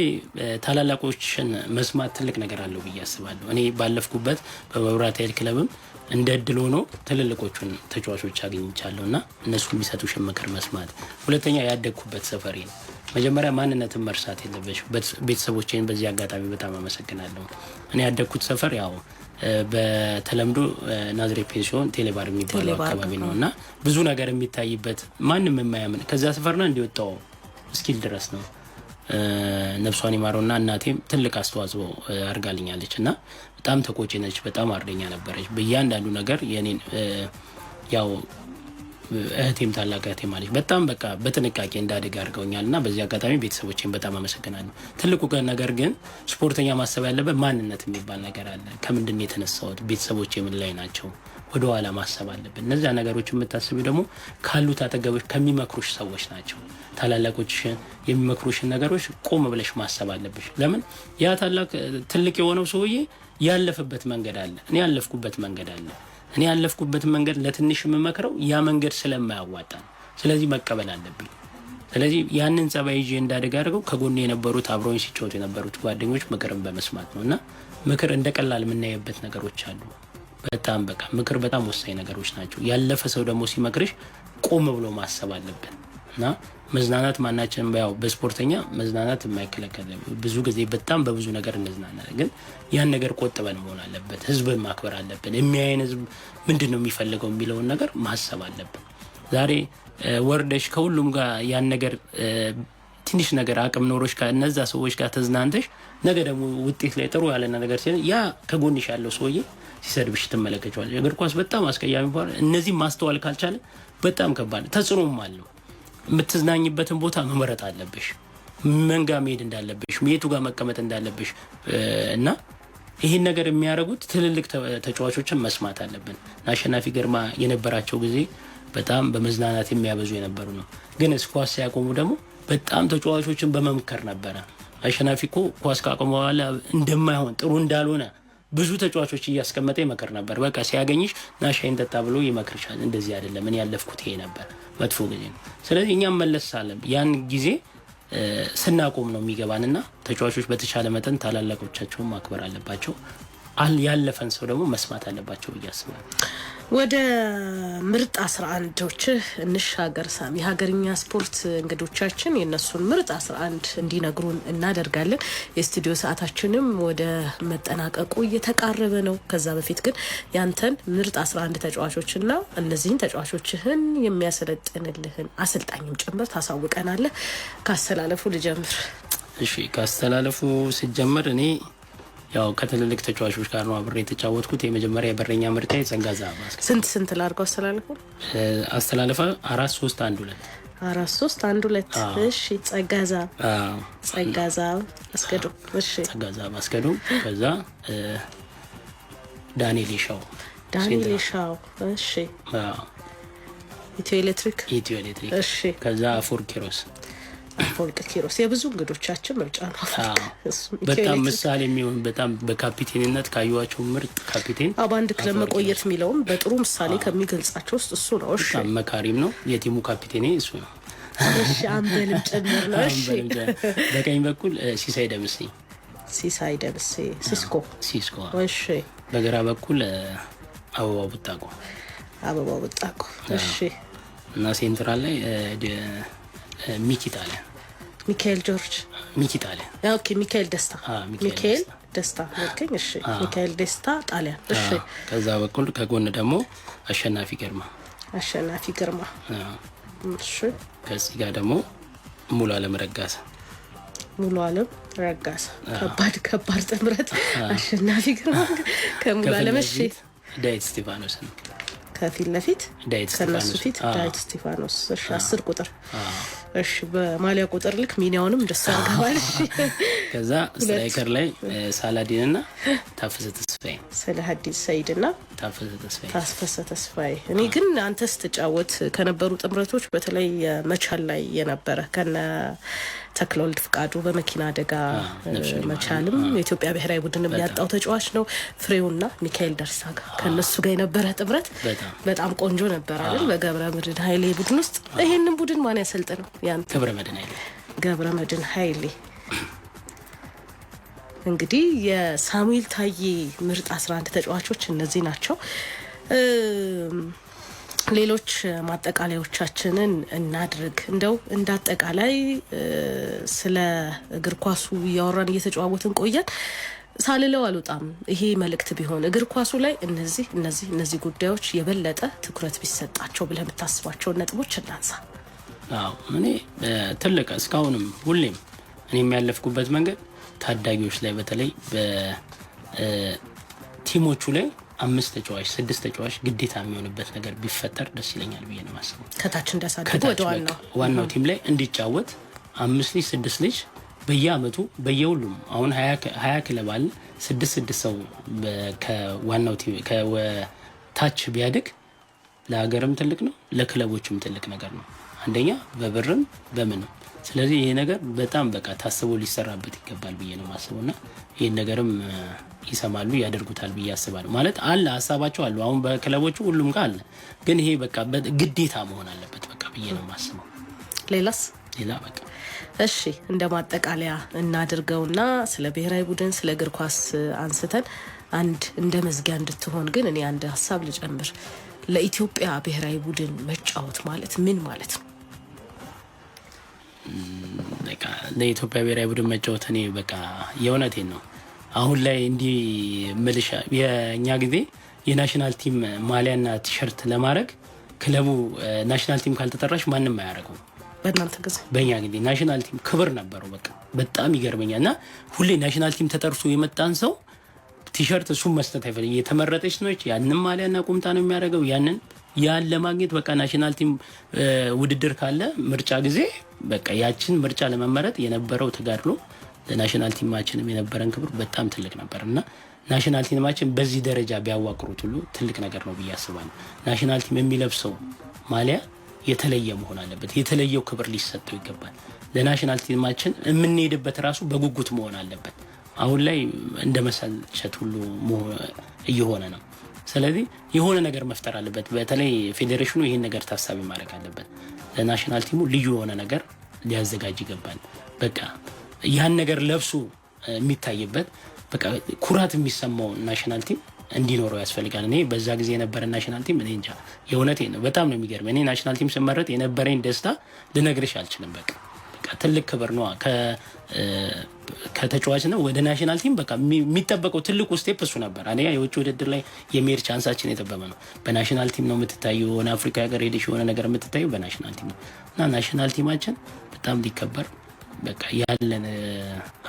ታላላቆችን መስማት ትልቅ ነገር አለው ብዬ አስባለሁ። እኔ ባለፍኩበት በመብራት ኃይል ክለብም እንደ እድል ሆኖ ትልልቆቹን ተጫዋቾች አግኝቻለሁና እነሱ የሚሰጡሽን ምክር መስማት። ሁለተኛ ያደግኩበት ሰፈሬ ነው። መጀመሪያ ማንነትን መርሳት የለበሽ። ቤተሰቦቼን በዚህ አጋጣሚ በጣም አመሰግናለሁ። እኔ ያደግኩት ሰፈር ያው በተለምዶ ናዝሬት ፔንሲዮን ቴሌባር የሚባለው አካባቢ ነው እና ብዙ ነገር የሚታይበት ማንም የማያምን ከዛ ሰፈርና እንዲወጣው እስኪል ድረስ ነው። ነፍሷን ይማረውና እናቴም ትልቅ አስተዋጽኦ አድርጋልኛለች እና በጣም ተቆጪ ነች፣ በጣም አርደኛ ነበረች በእያንዳንዱ ነገር። የኔን ያው እህቴም ታላቅ እህቴም አለች። በጣም በቃ በጥንቃቄ እንዳድግ አድርገውኛል እና በዚህ አጋጣሚ ቤተሰቦቼን በጣም አመሰግናለሁ። ትልቁ ነገር ግን ስፖርተኛ ማሰብ ያለበት ማንነት የሚባል ነገር አለ። ከምንድን ነው የተነሳሁት? ቤተሰቦቼ ምን ላይ ናቸው? ወደ ኋላ ማሰብ አለብን። እነዚያ ነገሮች የምታስቡ ደግሞ ካሉት አጠገብሽ ከሚመክሩሽ ሰዎች ናቸው። ታላላቆችሽን የሚመክሩሽን ነገሮች ቆም ብለሽ ማሰብ አለብሽ። ለምን ያ ትልቅ የሆነው ሰውዬ ያለፈበት መንገድ አለ፣ እኔ ያለፍኩበት መንገድ አለ። እኔ ያለፍኩበት መንገድ ለትንሽ የምመክረው ያ መንገድ ስለማያዋጣ ነው። ስለዚህ መቀበል አለብኝ። ስለዚህ ያንን ጸባይ ይዤ እንዳደግ አድርገው ከጎኔ የነበሩት አብረውኝ ሲጫወቱ የነበሩት ጓደኞች ምክርን በመስማት ነው። እና ምክር እንደ ቀላል የምናየበት ነገሮች አሉ። በጣም በቃ ምክር በጣም ወሳኝ ነገሮች ናቸው። ያለፈ ሰው ደግሞ ሲመክርሽ ቆም ብሎ ማሰብ አለብን። እና መዝናናት ማናችንም ያው በስፖርተኛ መዝናናት የማይከለከል ብዙ ጊዜ በጣም በብዙ ነገር እንዝናናለን። ግን ያን ነገር ቆጥበን መሆን አለበት። ህዝብን ማክበር አለብን። የሚያየን ህዝብ ምንድን ነው የሚፈልገው የሚለውን ነገር ማሰብ አለብን። ዛሬ ወርደሽ ከሁሉም ጋር ያን ነገር ትንሽ ነገር አቅም ኖሮሽ ከነዛ ሰዎች ጋር ተዝናንተሽ ነገ ደግሞ ውጤት ላይ ጥሩ ያለና ነገር ሲል ያ ከጎንሽ ያለው ሰውዬ ሲሰድብሽ ትመለከቻለሽ። እግር ኳስ በጣም አስቀያሚ ባል እነዚህ ማስተዋል ካልቻለ በጣም ከባድ ተጽዕኖም አለው። የምትዝናኝበትን ቦታ መመረጥ አለብሽ። መንጋ መሄድ እንዳለብሽ፣ የቱ ጋር መቀመጥ እንዳለብሽ እና ይህን ነገር የሚያደርጉት ትልልቅ ተጫዋቾችን መስማት አለብን። አሸናፊ ግርማ የነበራቸው ጊዜ በጣም በመዝናናት የሚያበዙ የነበሩ ነው። ግን ኳስ ሲያቆሙ ደግሞ በጣም ተጫዋቾችን በመምከር ነበረ። አሸናፊ እኮ ኳስ ካቆመ በኋላ እንደማይሆን ጥሩ እንዳልሆነ ብዙ ተጫዋቾች እያስቀመጠ ይመክር ነበር። በቃ ሲያገኝሽ ና ሻይን ጠጣ ብሎ ይመክርሻል። እንደዚህ አይደለም እኔ ያለፍኩት ይሄ ነበር፣ መጥፎ ጊዜ ነው። ስለዚህ እኛም መለስ አለን። ያን ጊዜ ስናቆም ነው የሚገባንና ተጫዋቾች በተቻለ መጠን ታላላቆቻቸውን ማክበር አለባቸው። ያለፈን ሰው ደግሞ መስማት አለባቸው ብዬ አስባለሁ። ወደ ምርጥ 11ዎች እንሻገር። ሳሚ የሀገርኛ ስፖርት እንግዶቻችን የነሱን ምርጥ 11 እንዲነግሩን እናደርጋለን። የስቱዲዮ ሰዓታችንም ወደ መጠናቀቁ እየተቃረበ ነው። ከዛ በፊት ግን ያንተን ምርጥ 11 ተጫዋቾችና እነዚህን ተጫዋቾችህን የሚያሰለጥንልህን አሰልጣኝም ጭምር ታሳውቀናለህ። ካስተላለፉ ልጀምር። እሺ፣ ካስተላለፉ ሲጀመር እኔ ያው ከትልልቅ ተጫዋቾች ጋር ነው አብሬ የተጫወትኩት። የመጀመሪያ የበረኛ ምርጫ ጸጋዛ ባስከ ስንት ላድርገው አስተላለፈ 4-3-1-2 4-3-1-2 እሺ። ጸጋዛ አስገዱ። እሺ፣ ጸጋዛ አስገዱ። ከዛ ዳንኤል ሻው እሺ። ኢትዮ ኤሌክትሪክ እሺ። ከዛ አፈወርቅ ኪሮስ የብዙ እንግዶቻችን ምርጫ ነው። በጣም ምሳሌ የሚሆን በጣም በካፒቴንነት ካዩዋቸው ምርጥ ካፒቴን በአንድ ክለብ መቆየት የሚለውም በጥሩ ምሳሌ ከሚገልጻቸው ውስጥ እሱ ነው። እሺ፣ መካሪም ነው። የቲሙ ካፒቴን እሱ ነው። እሺ፣ አምበልም ጭምር ነው። እሺ፣ በቀኝ በኩል ሲሳይ ደምሴ ሲስኮ። እሺ፣ በግራ በኩል አበባው ቡጣቆ። እሺ፣ እና ሴንትራል ላይ ሚካኤል ደስታ ልከኝ። እሺ፣ ሚካኤል ደስታ ጣሊያን። እሺ፣ ከዛ በኩል ከጎን ደግሞ አሸናፊ ግርማ። እሺ፣ ከዚህ ጋር ደግሞ ሙሉ አለም ረጋሳ። ከባድ ጥምረት። አሸናፊ ግርማ ከሙሉ አለም። እሺ፣ ዳዊት እስጢፋኖስ ነው ከፊት ለፊት ከነሱ ፊት ዳዊት እስጢፋኖስ። እሺ፣ 10 ቁጥር። እሺ፣ በማሊያ ቁጥር ልክ ሚኒያውንም ደስ አርጋዋል። እሺ፣ ከዛ ስትራይከር ላይ ሳላዲንና ታፈሰ ተስፋዬ። ሰላሀዲን ሰይድና ታፈሰ ተስፋዬ። እኔ ግን አንተ ስትጫወት ከነበሩ ጥምረቶች በተለይ መቻል ላይ የነበረ ከነ ተክለወልድ ፍቃዱ በመኪና አደጋ መቻልም የኢትዮጵያ ብሔራዊ ቡድን የሚያጣው ተጫዋች ነው። ፍሬውና ሚካኤል ደርሳ ጋር ከነሱ ጋር የነበረ ጥምረት በጣም ቆንጆ ነበር አይደል? በገብረ መድህን ኃይሌ ቡድን ውስጥ ይሄንን ቡድን ማን ያሰልጥነው? ያንተ ገብረ መድህን ኃይሌ። እንግዲህ የሳሙኤል ታዬ ምርጥ 11 ተጫዋቾች እነዚህ ናቸው። ሌሎች ማጠቃለያዎቻችንን እናድርግ። እንደው እንዳጠቃላይ ስለ እግር ኳሱ እያወራን እየተጨዋወትን ቆየን። ሳልለው አልወጣም። ይሄ መልእክት ቢሆን እግር ኳሱ ላይ እነዚህ ጉዳዮች የበለጠ ትኩረት ቢሰጣቸው ብለህ የምታስባቸውን ነጥቦች እናንሳ። እኔ ትልቅ እስካሁንም ሁሌም እኔ የሚያለፍኩበት መንገድ ታዳጊዎች ላይ በተለይ በቲሞቹ ላይ 5 ተጫዋች 6 ተጫዋች ግዴታ የሚሆንበት ነገር ቢፈጠር ደስ ይለኛል ብዬ ነው የማስበው። ከታች እንዳሳደጉ ወደ ዋናው ቲም ላይ እንዲጫወት 5 ልጅ 6 ልጅ በየአመቱ በየሁሉም አሁን 20 ክለብ አለ 6 ሰው ከዋናው ቲም ታች ቢያድግ ለሀገርም ትልቅ ነው፣ ለክለቦችም ትልቅ ነገር ነው። አንደኛ በብርም በምንም። ስለዚህ ይሄ ነገር በጣም በቃ ታስቦ ሊሰራበት ይገባል ብዬ ነው ማስበውና ይሄን ነገርም ይሰማሉ ያደርጉታል ብዬ አስባለሁ። ማለት አለ ሀሳባቸው አሉ አሁን በክለቦቹ ሁሉም ጋር አለ፣ ግን ይሄ በቃ ግዴታ መሆን አለበት በቃ ብዬ ነው ማስበው። ሌላ በቃ እሺ እንደ ማጠቃለያ እናድርገውና ስለ ብሔራዊ ቡድን ስለ እግር ኳስ አንስተን አንድ እንደ መዝጊያ እንድትሆን ግን እኔ አንድ ሀሳብ ልጨምር። ለኢትዮጵያ ብሔራዊ ቡድን መጫወት ማለት ምን ማለት ነው? በቃ ለኢትዮጵያ ብሔራዊ ቡድን መጫወት እኔ በቃ የእውነቴን ነው። አሁን ላይ እንዲህ ምልሻ የእኛ ጊዜ የናሽናል ቲም ማሊያና ቲሸርት ለማድረግ ክለቡ ናሽናል ቲም ካልተጠራሽ ማንም አያደርገው። በእናንተ ጊዜ በእኛ ጊዜ ናሽናል ቲም ክብር ነበረው። በቃ በጣም ይገርመኛል። እና ሁሌ ናሽናል ቲም ተጠርሶ የመጣን ሰው ቲሸርት እሱም መስጠት አይፈልግ። የተመረጠች ነች ያንን ማሊያና ቁምጣ ነው የሚያደርገው። ያን ለማግኘት በቃ ናሽናል ቲም ውድድር ካለ ምርጫ ጊዜ በቃ ያችን ምርጫ ለመመረጥ የነበረው ተጋድሎ ለናሽናል ቲማችንም የነበረን ክብር በጣም ትልቅ ነበር እና ናሽናል ቲማችን በዚህ ደረጃ ቢያዋቅሩት ሁሉ ትልቅ ነገር ነው ብዬ አስባለሁ። ናሽናል ቲም የሚለብሰው ማሊያ የተለየ መሆን አለበት። የተለየው ክብር ሊሰጠው ይገባል። ለናሽናል ቲማችን የምንሄድበት ራሱ በጉጉት መሆን አለበት። አሁን ላይ እንደ መሰልቸት ሁሉ እየሆነ ነው። ስለዚህ የሆነ ነገር መፍጠር አለበት። በተለይ ፌዴሬሽኑ ይሄን ነገር ታሳቢ ማድረግ አለበት። ለናሽናል ቲሙ ልዩ የሆነ ነገር ሊያዘጋጅ ይገባል። በቃ ያን ነገር ለብሶ የሚታይበት በቃ ኩራት የሚሰማው ናሽናል ቲም እንዲኖረው ያስፈልጋል። እኔ በዛ ጊዜ የነበረ ናሽናል ቲም እኔ እንጃ የእውነቴን ነው በጣም ነው የሚገርም። እኔ ናሽናል ቲም ስመረጥ የነበረኝ ደስታ ልነግርሽ አልችልም። በቃ ትልቅ ክብር ነው። ከተጫዋች ነው ወደ ናሽናል ቲም በቃ የሚጠበቀው ትልቁ ስቴፕ እሱ ነበር። አንደኛ የውጭ ውድድር ላይ የሜር ቻንሳችን የጠበበ ነው። በናሽናል ቲም ነው የምትታየው። የሆነ አፍሪካ ሀገር ሄደሽ የሆነ ነገር የምትታየው በናሽናል ቲም ነው እና ናሽናል ቲማችን በጣም ሊከበር በቃ ያለን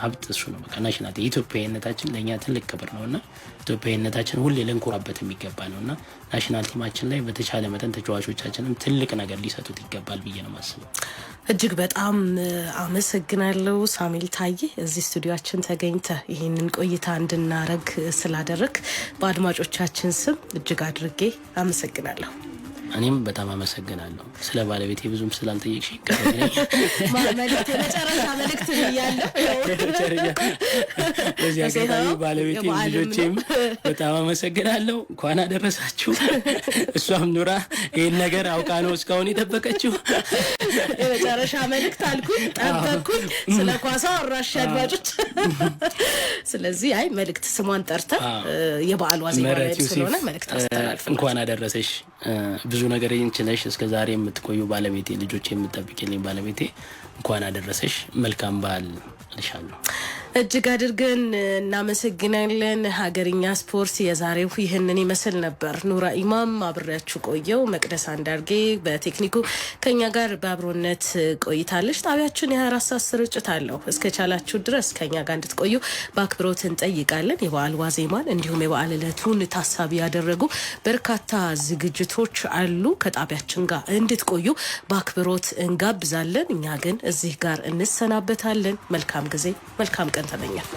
ሀብት እሱ ነው። በቃ ናሽናል ኢትዮጵያዊነታችን ለእኛ ትልቅ ክብር ነው እና ኢትዮጵያዊነታችን ሁሌ ልንኮራበት የሚገባ ነው እና ናሽናል ቲማችን ላይ በተቻለ መጠን ተጫዋቾቻችንም ትልቅ ነገር ሊሰጡት ይገባል ብዬ ነው ማስበው። እጅግ በጣም አመሰግናለሁ ሳሙኤል ታዬ እዚህ ስቱዲዮአችን ተገኝተ ይህንን ቆይታ እንድናረግ ስላደረግ በአድማጮቻችን ስም እጅግ አድርጌ አመሰግናለሁ። እኔም በጣም አመሰግናለሁ። ስለ ባለቤቴ ብዙም ስላልጠየቅሽ መልእክት የመጨረሻ መልእክት ብያለሁ። በዚህ አጋጣሚ ባለቤቴ ልጆቼም በጣም አመሰግናለሁ። እንኳን አደረሳችሁ። እሷም ኑራ ይህን ነገር አውቃ ነው እስካሁን የጠበቀችው። የመጨረሻ መልእክት አልኩኝ ጠበቅኩኝ። ስለ ኳሷ አራሽ አድማጮች። ስለዚህ አይ መልእክት ስሟን ጠርተ የበዓል ዋዜማ ላይ ስለሆነ መልእክት አስተላልፍ። እንኳን አደረሰሽ። ብዙ ነገር እንችለሽ እስከ ዛሬ የምትቆዩ ባለቤቴ ልጆች የምትጠብቂልኝ ባለቤቴ እንኳን አደረሰሽ። መልካም በዓል እልሻለሁ። እጅግ አድርገን እናመሰግናለን። ሀገርኛ ስፖርት የዛሬው ይህንን ይመስል ነበር። ኑራ ኢማም አብሬያችሁ ቆየው። መቅደስ አንዳርጌ በቴክኒኩ ከኛ ጋር በአብሮነት ቆይታለች። ጣቢያችን የ24 ሰዓት ስርጭት አለው። እስከቻላችሁ ድረስ ከኛ ጋር እንድትቆዩ በአክብሮት እንጠይቃለን። የበዓል ዋዜማን እንዲሁም የበዓል ዕለቱን ታሳቢ ያደረጉ በርካታ ዝግጅቶች አሉ። ከጣቢያችን ጋር እንድትቆዩ በአክብሮት እንጋብዛለን። እኛ ግን እዚህ ጋር እንሰናበታለን። መልካም ጊዜ፣ መልካም ቀን ተመኘን።